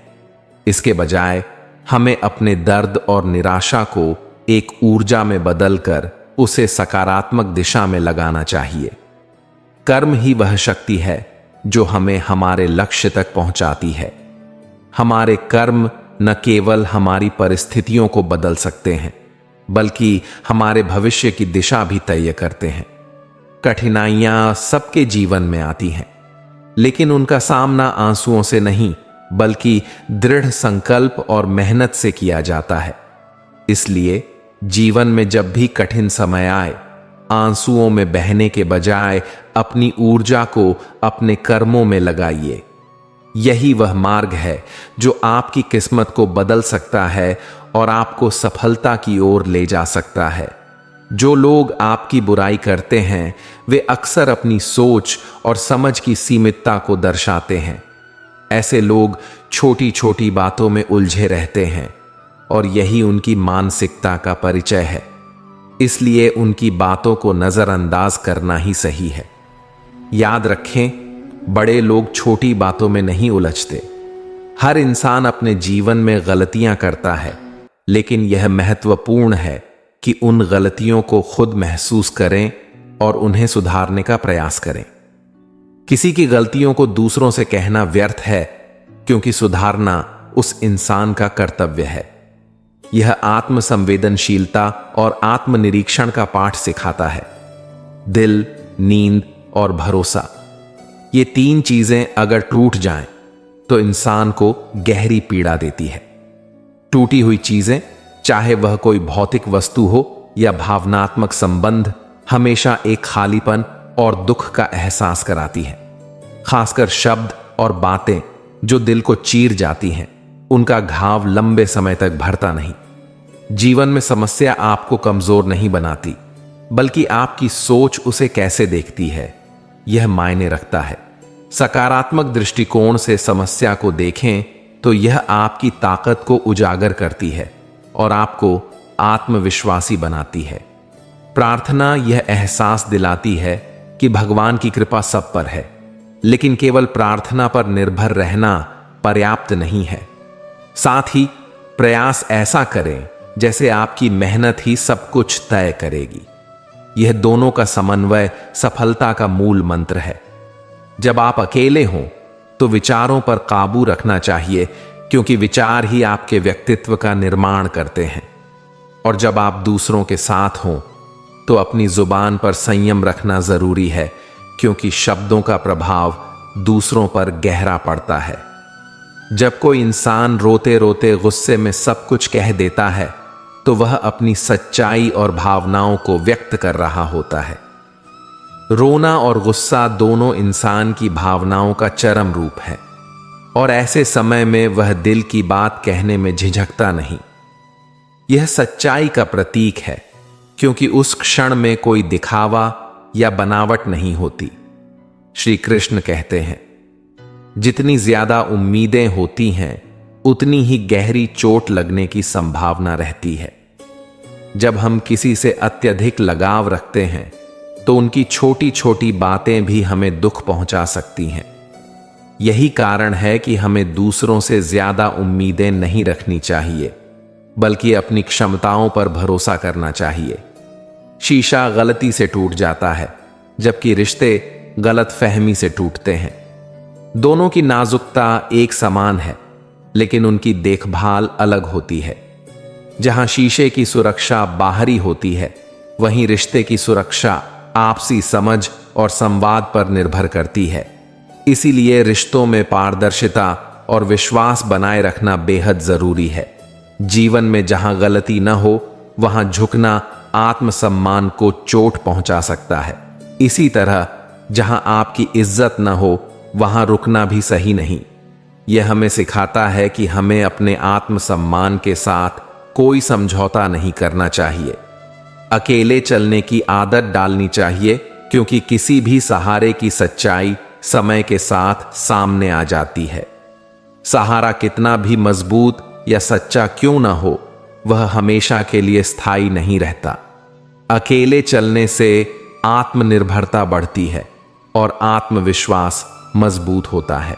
इसके बजाय हमें अपने दर्द और निराशा को एक ऊर्जा में बदलकर उसे सकारात्मक दिशा में लगाना चाहिए। कर्म ही वह शक्ति है जो हमें हमारे लक्ष्य तक पहुंचाती है। हमारे कर्म न केवल हमारी परिस्थितियों को बदल सकते हैं, बल्कि हमारे भविष्य की दिशा भी तय करते हैं। कठिनाइयां सबके जीवन में आती हैं, लेकिन उनका सामना आंसुओं से नहीं, बल्कि दृढ़ संकल्प और मेहनत से किया जाता है। इसलिए जीवन में जब भी कठिन समय आए, आंसुओं में बहने के बजाय अपनी ऊर्जा को अपने कर्मों में लगाइए। यही वह मार्ग है जो आपकी किस्मत को बदल सकता है और आपको सफलता की ओर ले जा सकता है। जो लोग आपकी बुराई करते हैं, वे अक्सर अपनी सोच और समझ की सीमितता को दर्शाते हैं। ऐसे लोग छोटी छोटी बातों में उलझे रहते हैं और यही उनकी मानसिकता का परिचय है। इसलिए उनकी बातों को नजरअंदाज करना ही सही है। याद रखें, बड़े लोग छोटी बातों में नहीं उलझते। हर इंसान अपने जीवन में गलतियां करता है, लेकिन यह महत्वपूर्ण है कि उन गलतियों को खुद महसूस करें और उन्हें सुधारने का प्रयास करें। किसी की गलतियों को दूसरों से कहना व्यर्थ है, क्योंकि सुधारना उस इंसान का कर्तव्य है। यह आत्मसंवेदनशीलता और आत्मनिरीक्षण का पाठ सिखाता है। दिल, नींद और भरोसा, ये तीन चीजें अगर टूट जाएं, तो इंसान को गहरी पीड़ा देती है। टूटी हुई चीजें, चाहे वह कोई भौतिक वस्तु हो या भावनात्मक संबंध, हमेशा एक खालीपन और दुख का एहसास कराती है। खासकर शब्द और बातें जो दिल को चीर जाती हैं, उनका घाव लंबे समय तक भरता नहीं। जीवन में समस्या आपको कमजोर नहीं बनाती, बल्कि आपकी सोच उसे कैसे देखती है, यह मायने रखता है। सकारात्मक दृष्टिकोण से समस्या को देखें तो यह आपकी ताकत को उजागर करती है और आपको आत्मविश्वासी बनाती है। प्रार्थना यह एहसास दिलाती है कि भगवान की कृपा सब पर है, लेकिन केवल प्रार्थना पर निर्भर रहना पर्याप्त नहीं है। साथ ही प्रयास ऐसा करें जैसे आपकी मेहनत ही सब कुछ तय करेगी। यह दोनों का समन्वय सफलता का मूल मंत्र है। जब आप अकेले हों तो विचारों पर काबू रखना चाहिए, क्योंकि विचार ही आपके व्यक्तित्व का निर्माण करते हैं। और जब आप दूसरों के साथ हों तो अपनी जुबान पर संयम रखना जरूरी है, क्योंकि शब्दों का प्रभाव दूसरों पर गहरा पड़ता है। जब कोई इंसान रोते रोते गुस्से में सब कुछ कह देता है, तो वह अपनी सच्चाई और भावनाओं को व्यक्त कर रहा होता है। रोना और गुस्सा दोनों इंसान की भावनाओं का चरम रूप है, और ऐसे समय में वह दिल की बात कहने में झिझकता नहीं। यह सच्चाई का प्रतीक है, क्योंकि उस क्षण में कोई दिखावा या बनावट नहीं होती। श्री कृष्ण कहते हैं, जितनी ज्यादा उम्मीदें होती हैं, उतनी ही गहरी चोट लगने की संभावना रहती है। जब हम किसी से अत्यधिक लगाव रखते हैं, तो उनकी छोटी छोटी बातें भी हमें दुख पहुंचा सकती हैं। यही कारण है कि हमें दूसरों से ज्यादा उम्मीदें नहीं रखनी चाहिए, बल्कि अपनी क्षमताओं पर भरोसा करना चाहिए। शीशा गलती से टूट जाता है, जबकि रिश्ते गलत फहमी से टूटते हैं। दोनों की नाजुकता एक समान है, लेकिन उनकी देखभाल अलग होती है। जहां शीशे की सुरक्षा बाहरी होती है, वहीं रिश्ते की सुरक्षा आपसी समझ और संवाद पर निर्भर करती है। इसीलिए रिश्तों में पारदर्शिता और विश्वास बनाए रखना बेहद जरूरी है। जीवन में जहां गलती न हो, वहां झुकना आत्मसम्मान को चोट पहुंचा सकता है। इसी तरह जहां आपकी इज्जत न हो, वहां रुकना भी सही नहीं। यह हमें सिखाता है कि हमें अपने आत्मसम्मान के साथ कोई समझौता नहीं करना चाहिए। अकेले चलने की आदत डालनी चाहिए, क्योंकि किसी भी सहारे की सच्चाई समय के साथ सामने आ जाती है। सहारा कितना भी मजबूत या सच्चा क्यों ना हो, वह हमेशा के लिए स्थायी नहीं रहता। अकेले चलने से आत्मनिर्भरता बढ़ती है और आत्मविश्वास मजबूत होता है।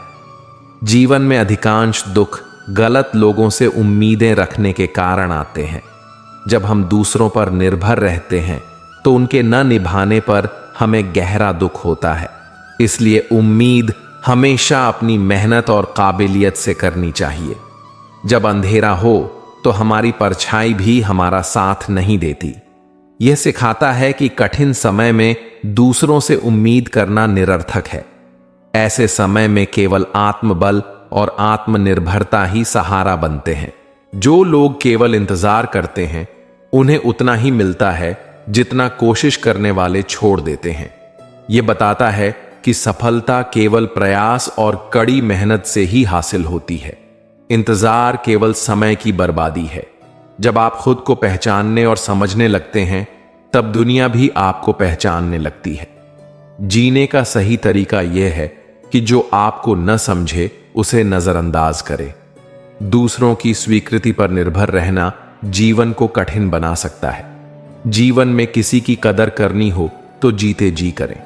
जीवन में अधिकांश दुख गलत लोगों से उम्मीदें रखने के कारण आते हैं। जब हम दूसरों पर निर्भर रहते हैं, तो उनके न निभाने पर हमें गहरा दुख होता है। इसलिए उम्मीद हमेशा अपनी मेहनत और काबिलियत से करनी चाहिए। जब अंधेरा हो, तो हमारी परछाई भी हमारा साथ नहीं देती। यह सिखाता है कि कठिन समय में दूसरों से उम्मीद करना निरर्थक है। ऐसे समय में केवल आत्मबल और आत्मनिर्भरता ही सहारा बनते हैं। जो लोग केवल इंतजार करते हैं, उन्हें उतना ही मिलता है जितना कोशिश करने वाले छोड़ देते हैं। यह बताता है कि सफलता केवल प्रयास और कड़ी मेहनत से ही हासिल होती है। इंतजार केवल समय की बर्बादी है। जब आप खुद को पहचानने और समझने लगते हैं, तब दुनिया भी आपको पहचानने लगती है। जीने का सही तरीका यह है कि जो आपको न समझे, उसे नजरअंदाज करे। दूसरों की स्वीकृति पर निर्भर रहना जीवन को कठिन बना सकता है। जीवन में किसी की कदर करनी हो तो जीते जी करें,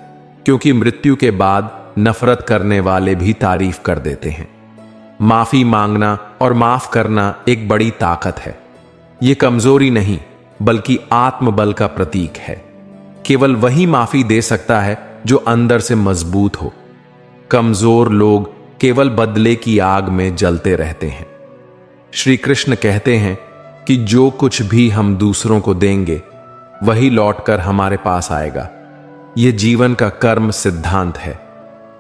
क्योंकि मृत्यु के बाद नफरत करने वाले भी तारीफ कर देते हैं। माफी मांगना और माफ करना एक बड़ी ताकत है। यह कमजोरी नहीं, बल्कि आत्मबल का प्रतीक है। केवल वही माफी दे सकता है जो अंदर से मजबूत हो। कमजोर लोग केवल बदले की आग में जलते रहते हैं। श्री कृष्ण कहते हैं कि जो कुछ भी हम दूसरों को देंगे, वही लौटकर हमारे पास आएगा। यह जीवन का कर्म सिद्धांत है।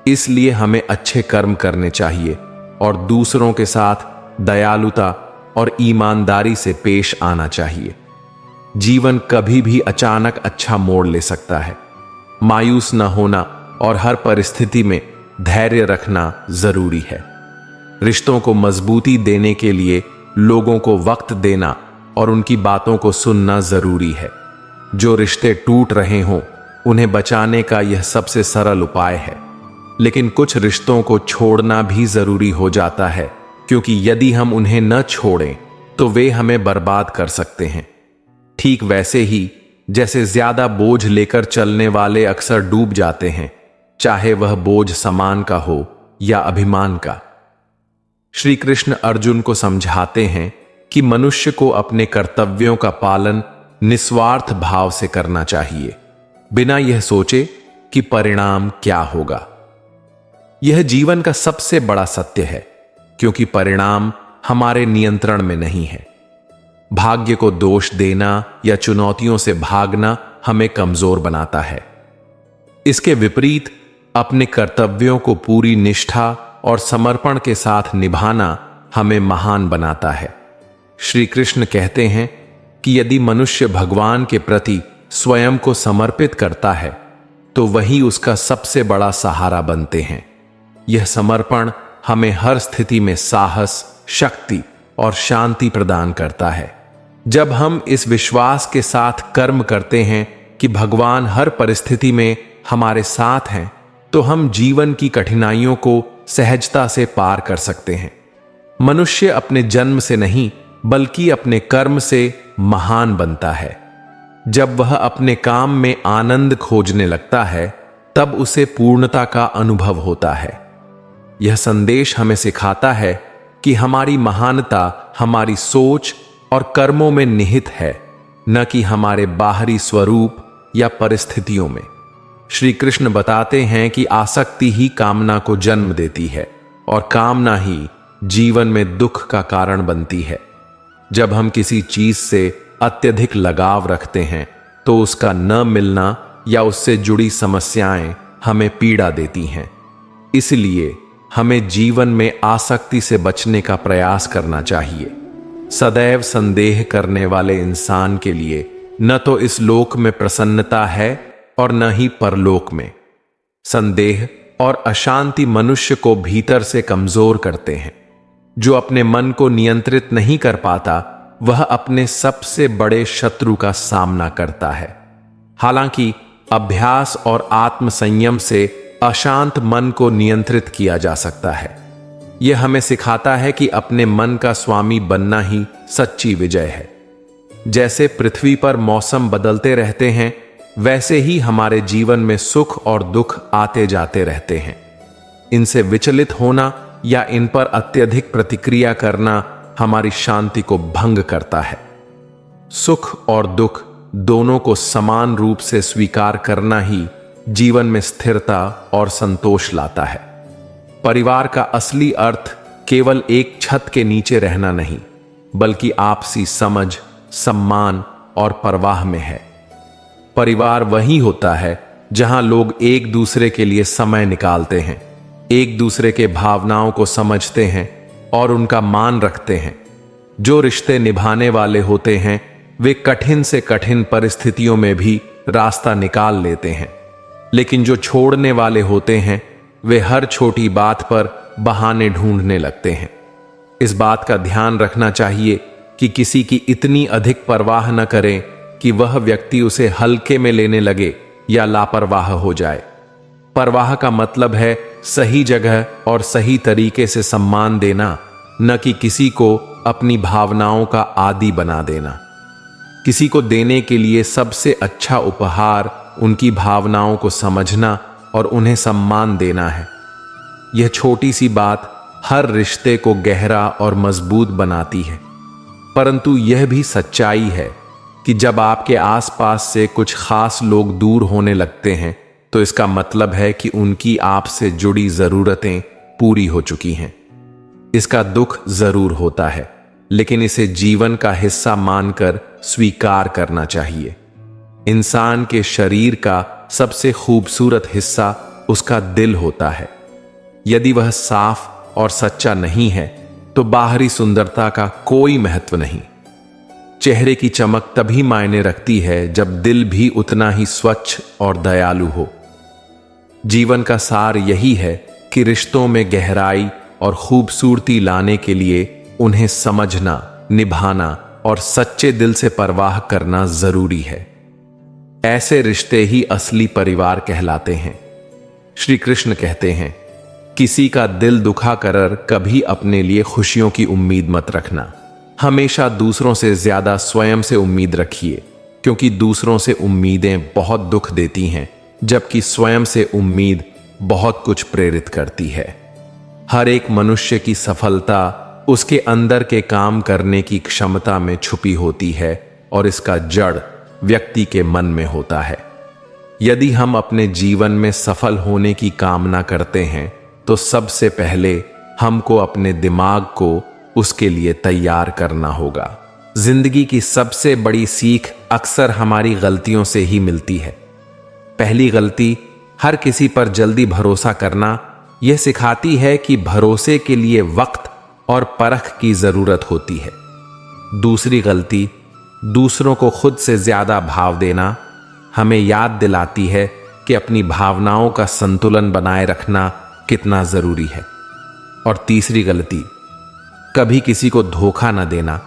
इसलिए हमें अच्छे कर्म करने चाहिए और दूसरों के साथ दयालुता और ईमानदारी से पेश आना चाहिए। जीवन कभी भी अचानक अच्छा मोड़ ले सकता है। मायूस न होना और हर परिस्थिति में धैर्य रखना जरूरी है। रिश्तों को मजबूती देने के लिए लोगों को वक्त देना और उनकी बातों को सुनना जरूरी है। जो रिश्ते टूट रहे हों, उन्हें बचाने का यह सबसे सरल उपाय है। लेकिन कुछ रिश्तों को छोड़ना भी जरूरी हो जाता है, क्योंकि यदि हम उन्हें न छोड़ें तो वे हमें बर्बाद कर सकते हैं। ठीक वैसे ही जैसे ज्यादा बोझ लेकर चलने वाले अक्सर डूब जाते हैं, चाहे वह बोझ सामान का हो या अभिमान का। श्री कृष्ण अर्जुन को समझाते हैं कि मनुष्य को अपने कर्तव्यों का पालन निस्वार्थ भाव से करना चाहिए, बिना यह सोचे कि परिणाम क्या होगा। यह जीवन का सबसे बड़ा सत्य है, क्योंकि परिणाम हमारे नियंत्रण में नहीं है। भाग्य को दोष देना या चुनौतियों से भागना हमें कमजोर बनाता है। इसके विपरीत अपने कर्तव्यों को पूरी निष्ठा और समर्पण के साथ निभाना हमें महान बनाता है। श्री कृष्ण कहते हैं कि यदि मनुष्य भगवान के प्रति स्वयं को समर्पित करता है, तो वही उसका सबसे बड़ा सहारा बनते हैं। यह समर्पण हमें हर स्थिति में साहस, शक्ति और शांति प्रदान करता है। जब हम इस विश्वास के साथ कर्म करते हैं कि भगवान हर परिस्थिति में हमारे साथ हैं, तो हम जीवन की कठिनाइयों को सहजता से पार कर सकते हैं। मनुष्य अपने जन्म से नहीं, बल्कि अपने कर्म से महान बनता है। जब वह अपने काम में आनंद खोजने लगता है, तब उसे पूर्णता का अनुभव होता है। यह संदेश हमें सिखाता है कि हमारी महानता हमारी सोच और कर्मों में निहित है, न कि हमारे बाहरी स्वरूप या परिस्थितियों में। श्री कृष्ण बताते हैं कि आसक्ति ही कामना को जन्म देती है और कामना ही जीवन में दुख का कारण बनती है। जब हम किसी चीज से अत्यधिक लगाव रखते हैं तो उसका न मिलना या उससे जुड़ी समस्याएं हमें पीड़ा देती हैं। इसलिए हमें जीवन में आसक्ति से बचने का प्रयास करना चाहिए। सदैव संदेह करने वाले इंसान के लिए न तो इस लोक में प्रसन्नता है और न ही परलोक में। संदेह और अशांति मनुष्य को भीतर से कमजोर करते हैं। जो अपने मन को नियंत्रित नहीं कर पाता वह अपने सबसे बड़े शत्रु का सामना करता है। हालांकि अभ्यास और आत्म संयम से अशांत मन को नियंत्रित किया जा सकता है। यह हमें सिखाता है कि अपने मन का स्वामी बनना ही सच्ची विजय है। जैसे पृथ्वी पर मौसम बदलते रहते हैं वैसे ही हमारे जीवन में सुख और दुख आते जाते रहते हैं। इनसे विचलित होना या इन पर अत्यधिक प्रतिक्रिया करना हमारी शांति को भंग करता है। सुख और दुख दोनों को समान रूप से स्वीकार करना ही जीवन में स्थिरता और संतोष लाता है। परिवार का असली अर्थ केवल एक छत के नीचे रहना नहीं, बल्कि आपसी समझ, सम्मान और परवाह में है। परिवार वही होता है जहां लोग एक दूसरे के लिए समय निकालते हैं, एक दूसरे के भावनाओं को समझते हैं और उनका मान रखते हैं। जो रिश्ते निभाने वाले होते हैं वे कठिन से कठिन परिस्थितियों में भी रास्ता निकाल लेते हैं, लेकिन जो छोड़ने वाले होते हैं वे हर छोटी बात पर बहाने ढूंढने लगते हैं। इस बात का ध्यान रखना चाहिए कि किसी की इतनी अधिक परवाह न करें कि वह व्यक्ति उसे हल्के में लेने लगे या लापरवाह हो जाए। परवाह का मतलब है सही जगह और सही तरीके से सम्मान देना, न कि किसी को अपनी भावनाओं का आदी बना देना। किसी को देने के लिए सबसे अच्छा उपहार उनकी भावनाओं को समझना और उन्हें सम्मान देना है। यह छोटी सी बात हर रिश्ते को गहरा और मजबूत बनाती है। परंतु यह भी सच्चाई है कि जब आपके आसपास से कुछ खास लोग दूर होने लगते हैं तो इसका मतलब है कि उनकी आपसे जुड़ी जरूरतें पूरी हो चुकी हैं। इसका दुख जरूर होता है, लेकिन इसे जीवन का हिस्सा मानकर स्वीकार करना चाहिए। इंसान के शरीर का सबसे खूबसूरत हिस्सा उसका दिल होता है। यदि वह साफ और सच्चा नहीं है तो बाहरी सुंदरता का कोई महत्व नहीं। चेहरे की चमक तभी मायने रखती है जब दिल भी उतना ही स्वच्छ और दयालु हो। जीवन का सार यही है कि रिश्तों में गहराई और खूबसूरती लाने के लिए उन्हें समझना, निभाना और सच्चे दिल से परवाह करना जरूरी है। ऐसे रिश्ते ही असली परिवार कहलाते हैं। श्री कृष्ण कहते हैं, किसी का दिल दुखा कर कभी अपने लिए खुशियों की उम्मीद मत रखना। हमेशा दूसरों से ज्यादा स्वयं से उम्मीद रखिए, क्योंकि दूसरों से उम्मीदें बहुत दुख देती हैं, जबकि स्वयं से उम्मीद बहुत कुछ प्रेरित करती है। हर एक मनुष्य की सफलता उसके अंदर के काम करने की क्षमता में छुपी होती है और इसका जड़ व्यक्ति के मन में होता है। यदि हम अपने जीवन में सफल होने की कामना करते हैं तो सबसे पहले हमको अपने दिमाग को उसके लिए तैयार करना होगा। जिंदगी की सबसे बड़ी सीख अक्सर हमारी गलतियों से ही मिलती है। पहली गलती, हर किसी पर जल्दी भरोसा करना, यह सिखाती है कि भरोसे के लिए वक्त और परख की जरूरत होती है। दूसरी गलती, दूसरों को खुद से ज्यादा भाव देना, हमें याद दिलाती है कि अपनी भावनाओं का संतुलन बनाए रखना कितना जरूरी है। और तीसरी गलती, कभी किसी को धोखा न देना,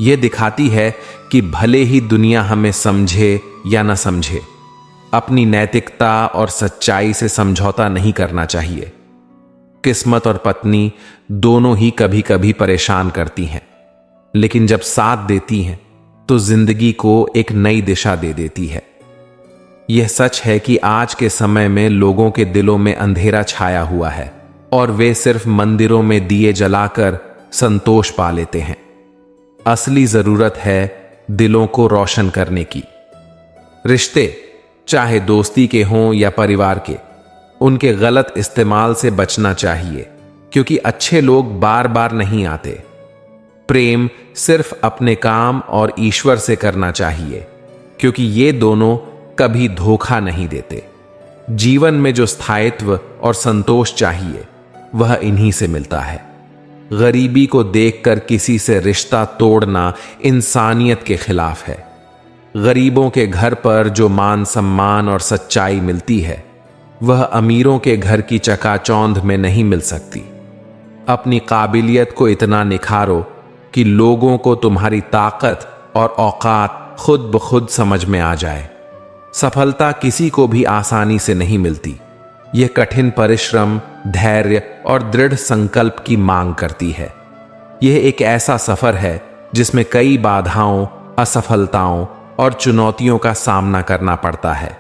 यह दिखाती है कि भले ही दुनिया हमें समझे या न समझे, अपनी नैतिकता और सच्चाई से समझौता नहीं करना चाहिए। किस्मत और पत्नी दोनों ही कभी कभी परेशान करती हैं, लेकिन जब साथ देती हैं तो जिंदगी को एक नई दिशा दे देती है। यह सच है कि आज के समय में लोगों के दिलों में अंधेरा छाया हुआ है और वे सिर्फ मंदिरों में दिए जलाकर संतोष पा लेते हैं। असली जरूरत है दिलों को रोशन करने की। रिश्ते चाहे दोस्ती के हों या परिवार के, उनके गलत इस्तेमाल से बचना चाहिए, क्योंकि अच्छे लोग बार बार नहीं आते। प्रेम सिर्फ अपने काम और ईश्वर से करना चाहिए, क्योंकि ये दोनों कभी धोखा नहीं देते। जीवन में जो स्थायित्व और संतोष चाहिए वह इन्हीं से मिलता है। गरीबी को देखकर किसी से रिश्ता तोड़ना इंसानियत के खिलाफ है। गरीबों के घर पर जो मान सम्मान और सच्चाई मिलती है वह अमीरों के घर की चकाचौंध में नहीं मिल सकती। अपनी काबिलियत को इतना निखारो कि लोगों को तुम्हारी ताकत और औकात खुद ब खुद समझ में आ जाए। सफलता किसी को भी आसानी से नहीं मिलती। यह कठिन परिश्रम, धैर्य और दृढ़ संकल्प की मांग करती है। यह एक ऐसा सफर है जिसमें कई बाधाओं, असफलताओं और चुनौतियों का सामना करना पड़ता है।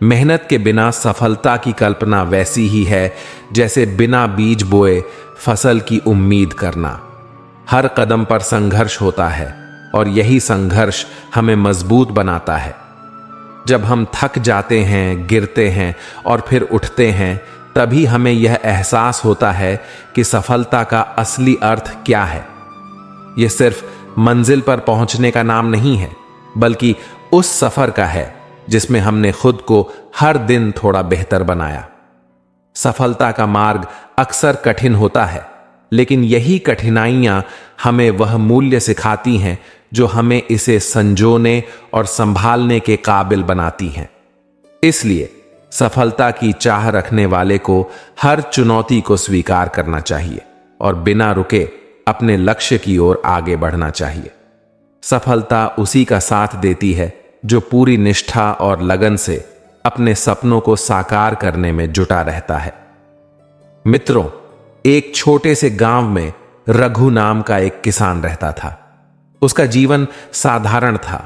मेहनत के बिना सफलता की कल्पना वैसी ही है जैसे बिना बीज बोए फसल की उम्मीद करना। हर कदम पर संघर्ष होता है और यही संघर्ष हमें मजबूत बनाता है। जब हम थक जाते हैं, गिरते हैं और फिर उठते हैं, तभी हमें यह एहसास होता है कि सफलता का असली अर्थ क्या है। यह सिर्फ मंजिल पर पहुंचने का नाम नहीं है, बल्कि उस सफर का है जिसमें हमने खुद को हर दिन थोड़ा बेहतर बनाया। सफलता का मार्ग अक्सर कठिन होता है, लेकिन यही कठिनाइयां हमें वह मूल्य सिखाती हैं जो हमें इसे संजोने और संभालने के काबिल बनाती हैं। इसलिए सफलता की चाह रखने वाले को हर चुनौती को स्वीकार करना चाहिए और बिना रुके अपने लक्ष्य की ओर आगे बढ़ना चाहिए। सफलता उसी का साथ देती है जो पूरी निष्ठा और लगन से अपने सपनों को साकार करने में जुटा रहता है। मित्रों, एक छोटे से गांव में रघु नाम का एक किसान रहता था। उसका जीवन साधारण था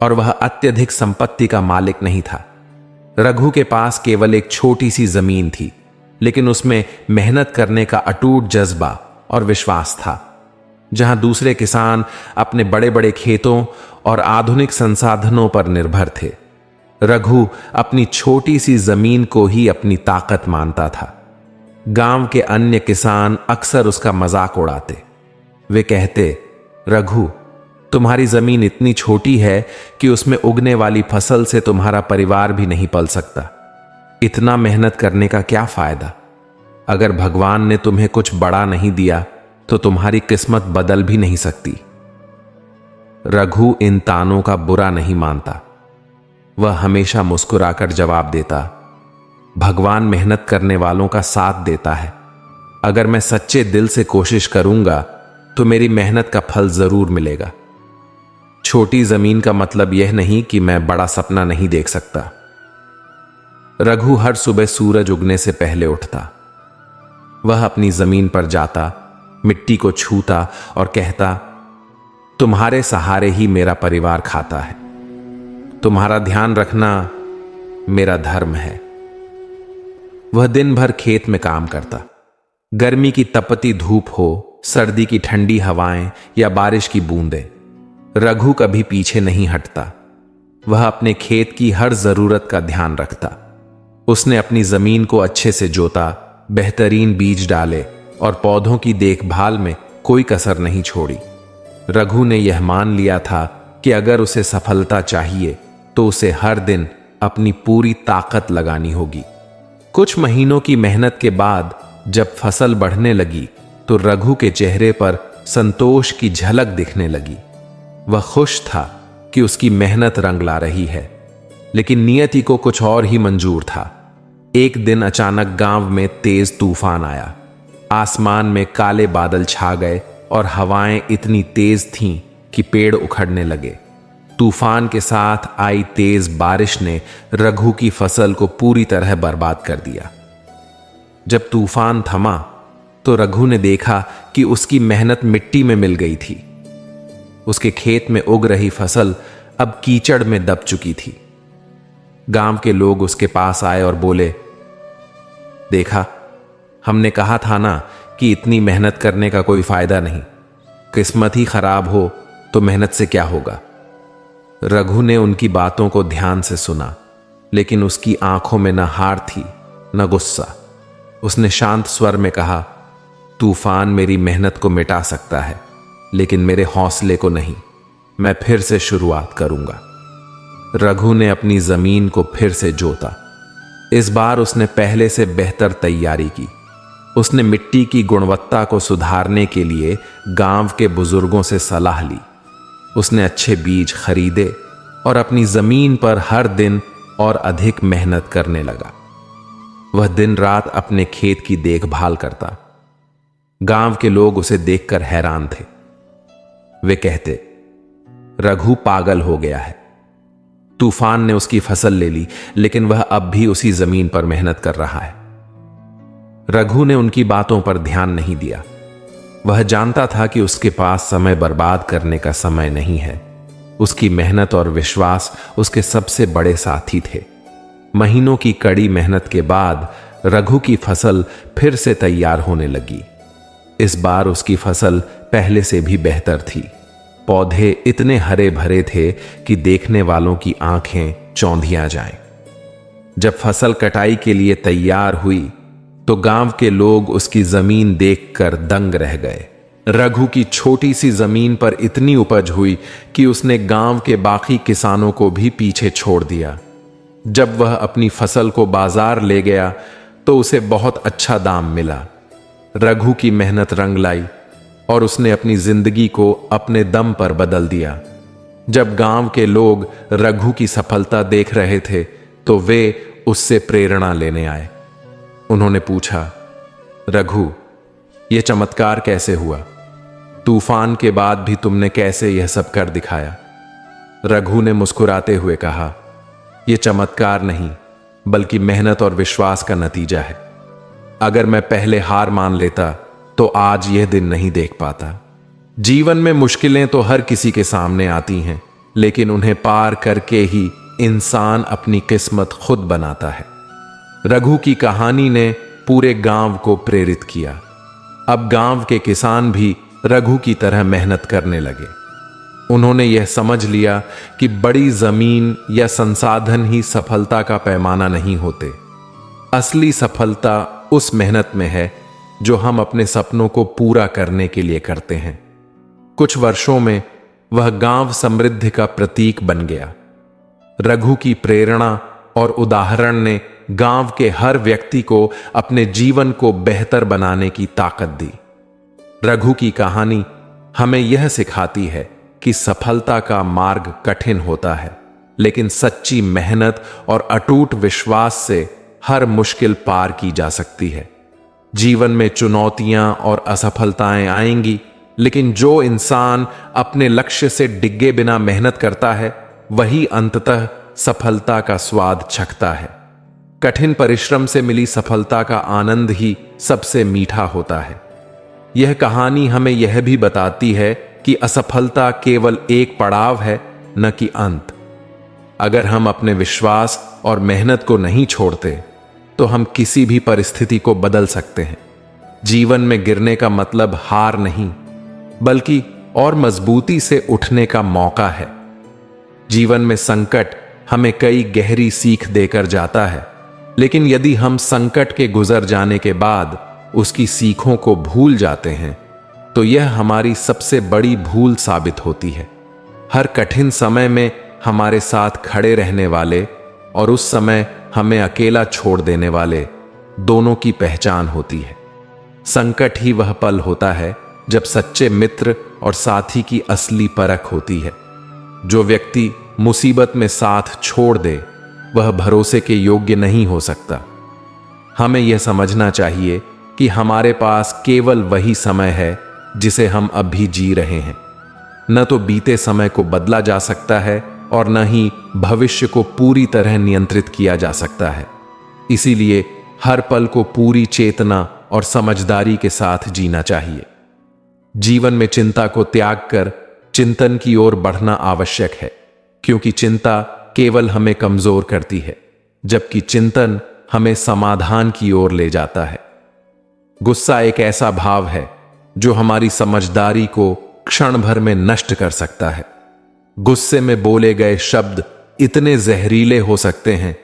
और वह अत्यधिक संपत्ति का मालिक नहीं था। रघु के पास केवल एक छोटी सी जमीन थी, लेकिन उसमें मेहनत करने का अटूट जज्बा और विश्वास था। जहां दूसरे किसान अपने बड़े बड़े खेतों और आधुनिक संसाधनों पर निर्भर थे, रघु अपनी छोटी सी जमीन को ही अपनी ताकत मानता था। गांव के अन्य किसान अक्सर उसका मजाक उड़ाते। वे कहते, रघु, तुम्हारी जमीन इतनी छोटी है कि उसमें उगने वाली फसल से तुम्हारा परिवार भी नहीं पल सकता। इतना मेहनत करने का क्या फायदा? अगर भगवान ने तुम्हें कुछ बड़ा नहीं दिया तो तुम्हारी किस्मत बदल भी नहीं सकती। रघु इन तानों का बुरा नहीं मानता। वह हमेशा मुस्कुराकर जवाब देता, भगवान मेहनत करने वालों का साथ देता है। अगर मैं सच्चे दिल से कोशिश करूंगा तो मेरी मेहनत का फल जरूर मिलेगा। छोटी जमीन का मतलब यह नहीं कि मैं बड़ा सपना नहीं देख सकता। रघु हर सुबह सूरज उगने से पहले उठता। वह अपनी जमीन पर जाता, मिट्टी को छूता और कहता, तुम्हारे सहारे ही मेरा परिवार खाता है। तुम्हारा ध्यान रखना मेरा धर्म है। वह दिन भर खेत में काम करता। गर्मी की तपती धूप हो, सर्दी की ठंडी हवाएं या बारिश की बूंदें, रघु कभी पीछे नहीं हटता। वह अपने खेत की हर जरूरत का ध्यान रखता। उसने अपनी जमीन को अच्छे से जोता, बेहतरीन बीज डाले और पौधों की देखभाल में कोई कसर नहीं छोड़ी। रघु ने यह मान लिया था कि अगर उसे सफलता चाहिए तो उसे हर दिन अपनी पूरी ताकत लगानी होगी। कुछ महीनों की मेहनत के बाद जब फसल बढ़ने लगी तो रघु के चेहरे पर संतोष की झलक दिखने लगी। वह खुश था कि उसकी मेहनत रंग ला रही है, लेकिन नियति को कुछ और ही मंजूर था। एक दिन अचानक गांव में तेज तूफान आया। आसमान में काले बादल छा गए और हवाएं इतनी तेज थीं कि पेड़ उखड़ने लगे। तूफान के साथ आई तेज बारिश ने रघु की फसल को पूरी तरह बर्बाद कर दिया। जब तूफान थमा तो रघु ने देखा कि उसकी मेहनत मिट्टी में मिल गई थी। उसके खेत में उग रही फसल अब कीचड़ में दब चुकी थी। गांव के लोग उसके पास आए और बोले, देखा, हमने कहा था ना कि इतनी मेहनत करने का कोई फायदा नहीं। किस्मत ही खराब हो तो मेहनत से क्या होगा। रघु ने उनकी बातों को ध्यान से सुना। लेकिन उसकी आंखों में न हार थी न गुस्सा। उसने शांत स्वर में कहा, तूफान मेरी मेहनत को मिटा सकता है, लेकिन मेरे हौसले को नहीं। मैं फिर से शुरुआत करूंगा। रघु ने अपनी जमीन को फिर से जोता। इस बार उसने पहले से बेहतर तैयारी की। उसने मिट्टी की गुणवत्ता को सुधारने के लिए गांव के बुजुर्गों से सलाह ली। उसने अच्छे बीज खरीदे और अपनी जमीन पर हर दिन और अधिक मेहनत करने लगा। वह दिन रात अपने खेत की देखभाल करता। गांव के लोग उसे देखकर हैरान थे। वे कहते, रघु पागल हो गया है। तूफान ने उसकी फसल ले ली, लेकिन वह अब भी उसी जमीन पर मेहनत कर रहा है। रघु ने उनकी बातों पर ध्यान नहीं दिया। वह जानता था कि उसके पास समय बर्बाद करने का समय नहीं है। उसकी मेहनत और विश्वास उसके सबसे बड़े साथी थे। महीनों की कड़ी मेहनत के बाद रघु की फसल फिर से तैयार होने लगी। इस बार उसकी फसल पहले से भी बेहतर थी। पौधे इतने हरे भरे थे कि देखने वालों की आंखें चौंधिया जाएं। जब फसल कटाई के लिए तैयार हुई तो गांव के लोग उसकी जमीन देखकर दंग रह गए। रघु की छोटी सी जमीन पर इतनी उपज हुई कि उसने गांव के बाकी किसानों को भी पीछे छोड़ दिया। जब वह अपनी फसल को बाजार ले गया तो उसे बहुत अच्छा दाम मिला। रघु की मेहनत रंग लाई और उसने अपनी जिंदगी को अपने दम पर बदल दिया। जब गांव के लोग रघु की सफलता देख रहे थे तो वे उससे प्रेरणा लेने आए। उन्होंने पूछा, रघु, यह चमत्कार कैसे हुआ? तूफान के बाद भी तुमने कैसे यह सब कर दिखाया? रघु ने मुस्कुराते हुए कहा, यह चमत्कार नहीं, बल्कि मेहनत और विश्वास का नतीजा है। अगर मैं पहले हार मान लेता तो आज यह दिन नहीं देख पाता। जीवन में मुश्किलें तो हर किसी के सामने आती हैं, लेकिन उन्हें पार करके ही इंसान अपनी किस्मत खुद बनाता है। रघु की कहानी ने पूरे गांव को प्रेरित किया। अब गांव के किसान भी रघु की तरह मेहनत करने लगे। उन्होंने यह समझ लिया कि बड़ी जमीन या संसाधन ही सफलता का पैमाना नहीं होते। असली सफलता उस मेहनत में है जो हम अपने सपनों को पूरा करने के लिए करते हैं। कुछ वर्षों में वह गांव समृद्धि का प्रतीक बन गया। रघु की प्रेरणा और उदाहरण ने गांव के हर व्यक्ति को अपने जीवन को बेहतर बनाने की ताकत दी। रघु की कहानी हमें यह सिखाती है कि सफलता का मार्ग कठिन होता है, लेकिन सच्ची मेहनत और अटूट विश्वास से हर मुश्किल पार की जा सकती है। जीवन में चुनौतियां और असफलताएं आएंगी, लेकिन जो इंसान अपने लक्ष्य से डिगे बिना मेहनत करता है वही अंततः सफलता का स्वाद चखता है। कठिन परिश्रम से मिली सफलता का आनंद ही सबसे मीठा होता है। यह कहानी हमें यह भी बताती है कि असफलता केवल एक पड़ाव है, न कि अंत। अगर हम अपने विश्वास और मेहनत को नहीं छोड़ते तो हम किसी भी परिस्थिति को बदल सकते हैं। जीवन में गिरने का मतलब हार नहीं, बल्कि और मजबूती से उठने का मौका है। जीवन में संकट हमें कई गहरी सीख देकर जाता है, लेकिन यदि हम संकट के गुजर जाने के बाद उसकी सीखों को भूल जाते हैं तो यह हमारी सबसे बड़ी भूल साबित होती है। हर कठिन समय में हमारे साथ खड़े रहने वाले और उस समय हमें अकेला छोड़ देने वाले दोनों की पहचान होती है। संकट ही वह पल होता है जब सच्चे मित्र और साथी की असली परख होती है। जो व्यक्ति मुसीबत में साथ छोड़ दे वह भरोसे के योग्य नहीं हो सकता। हमें यह समझना चाहिए कि हमारे पास केवल वही समय है जिसे हम अब भी जी रहे हैं। न तो बीते समय को बदला जा सकता है और न ही भविष्य को पूरी तरह नियंत्रित किया जा सकता है। इसीलिए हर पल को पूरी चेतना और समझदारी के साथ जीना चाहिए। जीवन में चिंता को त्याग कर चिंतन की ओर बढ़ना आवश्यक है, क्योंकि चिंता केवल हमें कमजोर करती है, जबकि चिंतन हमें समाधान की ओर ले जाता है। गुस्सा एक ऐसा भाव है जो हमारी समझदारी को क्षण भर में नष्ट कर सकता है। गुस्से में बोले गए शब्द इतने जहरीले हो सकते हैं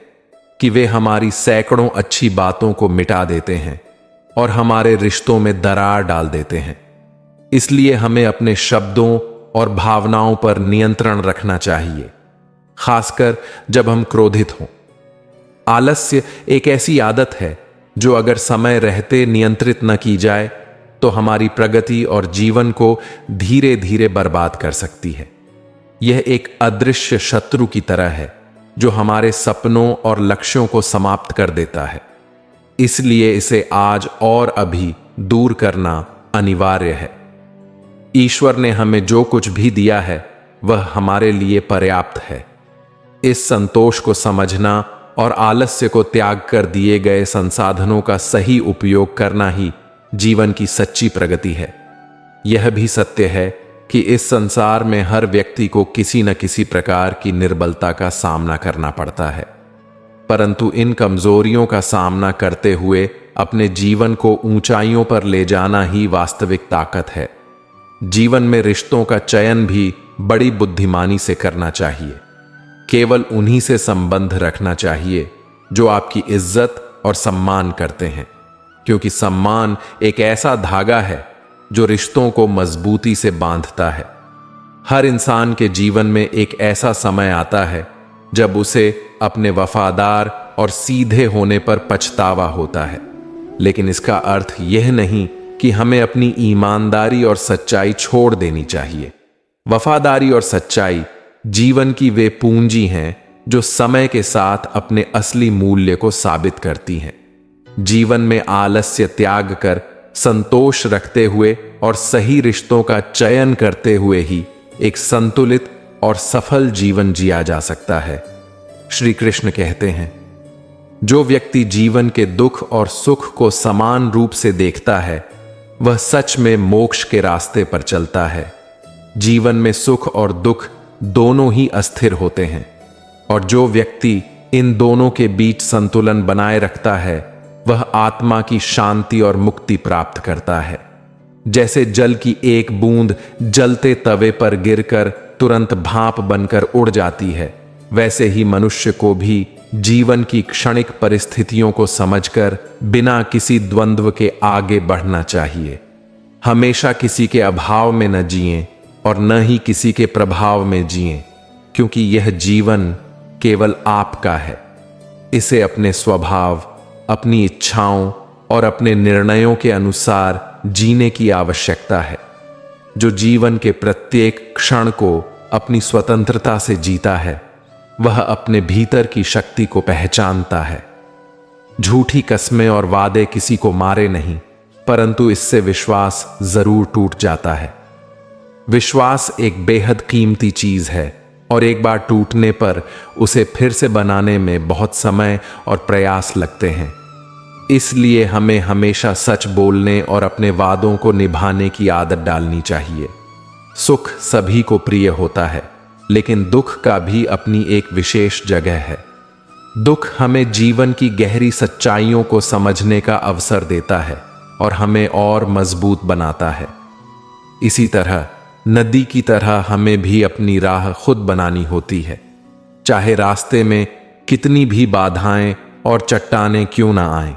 कि वे हमारी सैकड़ों अच्छी बातों को मिटा देते हैं और हमारे रिश्तों में दरार डाल देते हैं। इसलिए हमें अपने शब्दों और भावनाओं पर नियंत्रण रखना चाहिए, खासकर जब हम क्रोधित हों। आलस्य एक ऐसी आदत है जो अगर समय रहते नियंत्रित न की जाए तो हमारी प्रगति और जीवन को धीरे धीरे बर्बाद कर सकती है। यह एक अदृश्य शत्रु की तरह है जो हमारे सपनों और लक्ष्यों को समाप्त कर देता है। इसलिए इसे आज और अभी दूर करना अनिवार्य है। ईश्वर ने हमें जो कुछ भी दिया है वह हमारे लिए पर्याप्त है। इस संतोष को समझना और आलस्य को त्याग कर दिए गए संसाधनों का सही उपयोग करना ही जीवन की सच्ची प्रगति है। यह भी सत्य है कि इस संसार में हर व्यक्ति को किसी न किसी प्रकार की निर्बलता का सामना करना पड़ता है, परंतु इन कमजोरियों का सामना करते हुए अपने जीवन को ऊंचाइयों पर ले जाना ही वास्तविक ताकत है। जीवन में रिश्तों का चयन भी बड़ी बुद्धिमानी से करना चाहिए। केवल उन्हीं से संबंध रखना चाहिए जो आपकी इज्जत और सम्मान करते हैं, क्योंकि सम्मान एक ऐसा धागा है जो रिश्तों को मजबूती से बांधता है। हर इंसान के जीवन में एक ऐसा समय आता है जब उसे अपने वफादार और सीधे होने पर पछतावा होता है, लेकिन इसका अर्थ यह नहीं कि हमें अपनी ईमानदारी और सच्चाई छोड़ देनी चाहिए। वफादारी और सच्चाई जीवन की वे पूंजी हैं जो समय के साथ अपने असली मूल्य को साबित करती हैं। जीवन में आलस्य त्याग कर संतोष रखते हुए और सही रिश्तों का चयन करते हुए ही एक संतुलित और सफल जीवन जिया जा सकता है। श्री कृष्ण कहते हैं, जो व्यक्ति जीवन के दुख और सुख को समान रूप से देखता है वह सच में मोक्ष के रास्ते पर चलता है। जीवन में सुख और दुख दोनों ही अस्थिर होते हैं, और जो व्यक्ति इन दोनों के बीच संतुलन बनाए रखता है वह आत्मा की शांति और मुक्ति प्राप्त करता है। जैसे जल की एक बूंद जलते तवे पर गिरकर तुरंत भाप बनकर उड़ जाती है, वैसे ही मनुष्य को भी जीवन की क्षणिक परिस्थितियों को समझकर बिना किसी द्वंद्व के आगे बढ़ना चाहिए। हमेशा किसी के अभाव में न जिएं और न ही किसी के प्रभाव में जिएं, क्योंकि यह जीवन केवल आपका है। इसे अपने स्वभाव, अपनी इच्छाओं और अपने निर्णयों के अनुसार जीने की आवश्यकता है। जो जीवन के प्रत्येक क्षण को अपनी स्वतंत्रता से जीता है वह अपने भीतर की शक्ति को पहचानता है। झूठी कस्में और वादे किसी को मारे नहीं, परंतु इससे विश्वास जरूर टूट जाता है। विश्वास एक बेहद कीमती चीज है और एक बार टूटने पर उसे फिर से बनाने में बहुत समय और प्रयास लगते हैं। इसलिए हमें हमेशा सच बोलने और अपने वादों को निभाने की आदत डालनी चाहिए। सुख सभी को प्रिय होता है, लेकिन दुख का भी अपनी एक विशेष जगह है। दुख हमें जीवन की गहरी सच्चाइयों को समझने का अवसर देता है और हमें और मजबूत बनाता है। इसी तरह नदी की तरह हमें भी अपनी राह खुद बनानी होती है, चाहे रास्ते में कितनी भी बाधाएं और चट्टानें क्यों ना आएं।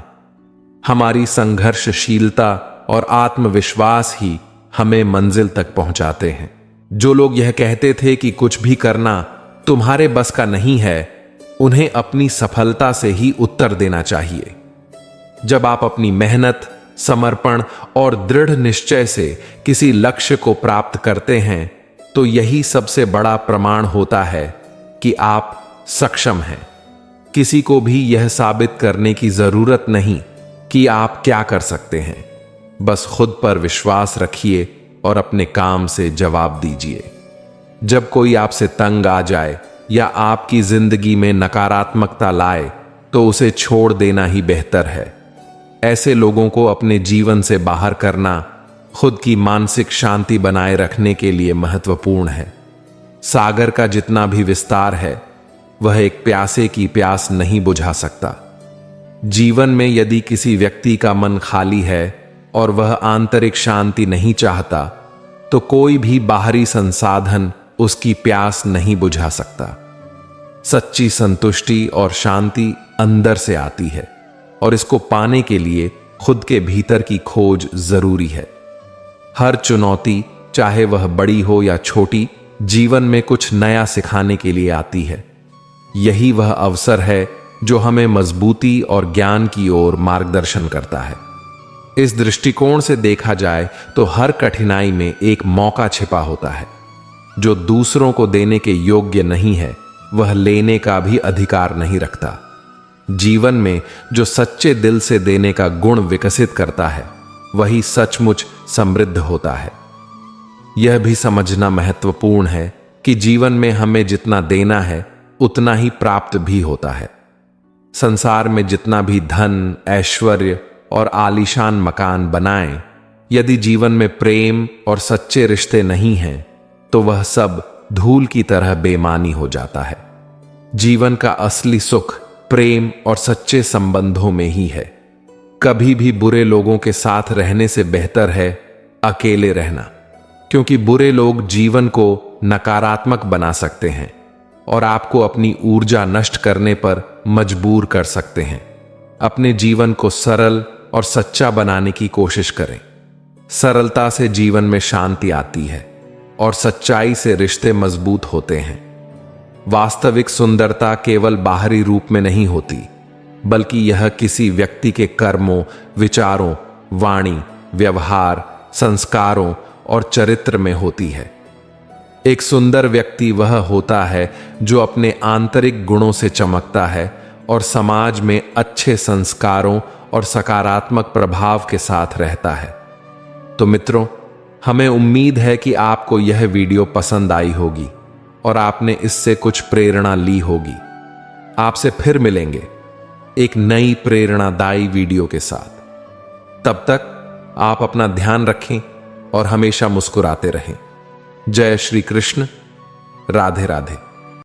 हमारी संघर्षशीलता और आत्मविश्वास ही हमें मंजिल तक पहुंचाते हैं। जो लोग यह कहते थे कि कुछ भी करना तुम्हारे बस का नहीं है, उन्हें अपनी सफलता से ही उत्तर देना चाहिए। जब आप अपनी मेहनत, समर्पण और दृढ़ निश्चय से किसी लक्ष्य को प्राप्त करते हैं तो यही सबसे बड़ा प्रमाण होता है कि आप सक्षम हैं। किसी को भी यह साबित करने की जरूरत नहीं कि आप क्या कर सकते हैं। बस खुद पर विश्वास रखिए और अपने काम से जवाब दीजिए। जब कोई आपसे तंग आ जाए या आपकी जिंदगी में नकारात्मकता लाए तो उसे छोड़ देना ही बेहतर है। ऐसे लोगों को अपने जीवन से बाहर करना खुद की मानसिक शांति बनाए रखने के लिए महत्वपूर्ण है। सागर का जितना भी विस्तार है वह एक प्यासे की प्यास नहीं बुझा सकता। जीवन में यदि किसी व्यक्ति का मन खाली है और वह आंतरिक शांति नहीं चाहता तो कोई भी बाहरी संसाधन उसकी प्यास नहीं बुझा सकता। सच्ची संतुष्टि और शांति अंदर से आती है और इसको पाने के लिए खुद के भीतर की खोज जरूरी है। हर चुनौती, चाहे वह बड़ी हो या छोटी, जीवन में कुछ नया सिखाने के लिए आती है। यही वह अवसर है जो हमें मजबूती और ज्ञान की ओर मार्गदर्शन करता है। इस दृष्टिकोण से देखा जाए तो हर कठिनाई में एक मौका छिपा होता है। जो दूसरों को देने के योग्य नहीं है, वह लेने का भी अधिकार नहीं रखता। जीवन में जो सच्चे दिल से देने का गुण विकसित करता है, वही सचमुच समृद्ध होता है। यह भी समझना महत्वपूर्ण है कि जीवन में हमें जितना देना है, उतना ही प्राप्त भी होता है। संसार में जितना भी धन, ऐश्वर्य और आलीशान मकान बनाएं, यदि जीवन में प्रेम और सच्चे रिश्ते नहीं हैं, तो वह सब धूल की तरह बेमानी हो जाता है। जीवन का असली सुख प्रेम और सच्चे संबंधों में ही है। कभी भी बुरे लोगों के साथ रहने से बेहतर है अकेले रहना, क्योंकि बुरे लोग जीवन को नकारात्मक बना सकते हैं और आपको अपनी ऊर्जा नष्ट करने पर मजबूर कर सकते हैं। अपने जीवन को सरल और सच्चा बनाने की कोशिश करें। सरलता से जीवन में शांति आती है और सच्चाई से रिश्ते मजबूत होते हैं। वास्तविक सुंदरता केवल बाहरी रूप में नहीं होती, बल्कि यह किसी व्यक्ति के कर्मों, विचारों, वाणी, व्यवहार, संस्कारों और चरित्र में होती है। एक सुंदर व्यक्ति वह होता है जो अपने आंतरिक गुणों से चमकता है और समाज में अच्छे संस्कारों और सकारात्मक प्रभाव के साथ रहता है। तो मित्रों, हमें उम्मीद है कि आपको यह वीडियो पसंद आई होगी और आपने इससे कुछ प्रेरणा ली होगी। आपसे फिर मिलेंगे एक नई प्रेरणादायी वीडियो के साथ। तब तक आप अपना ध्यान रखें और हमेशा मुस्कुराते रहें। जय श्री कृष्ण। राधे राधे।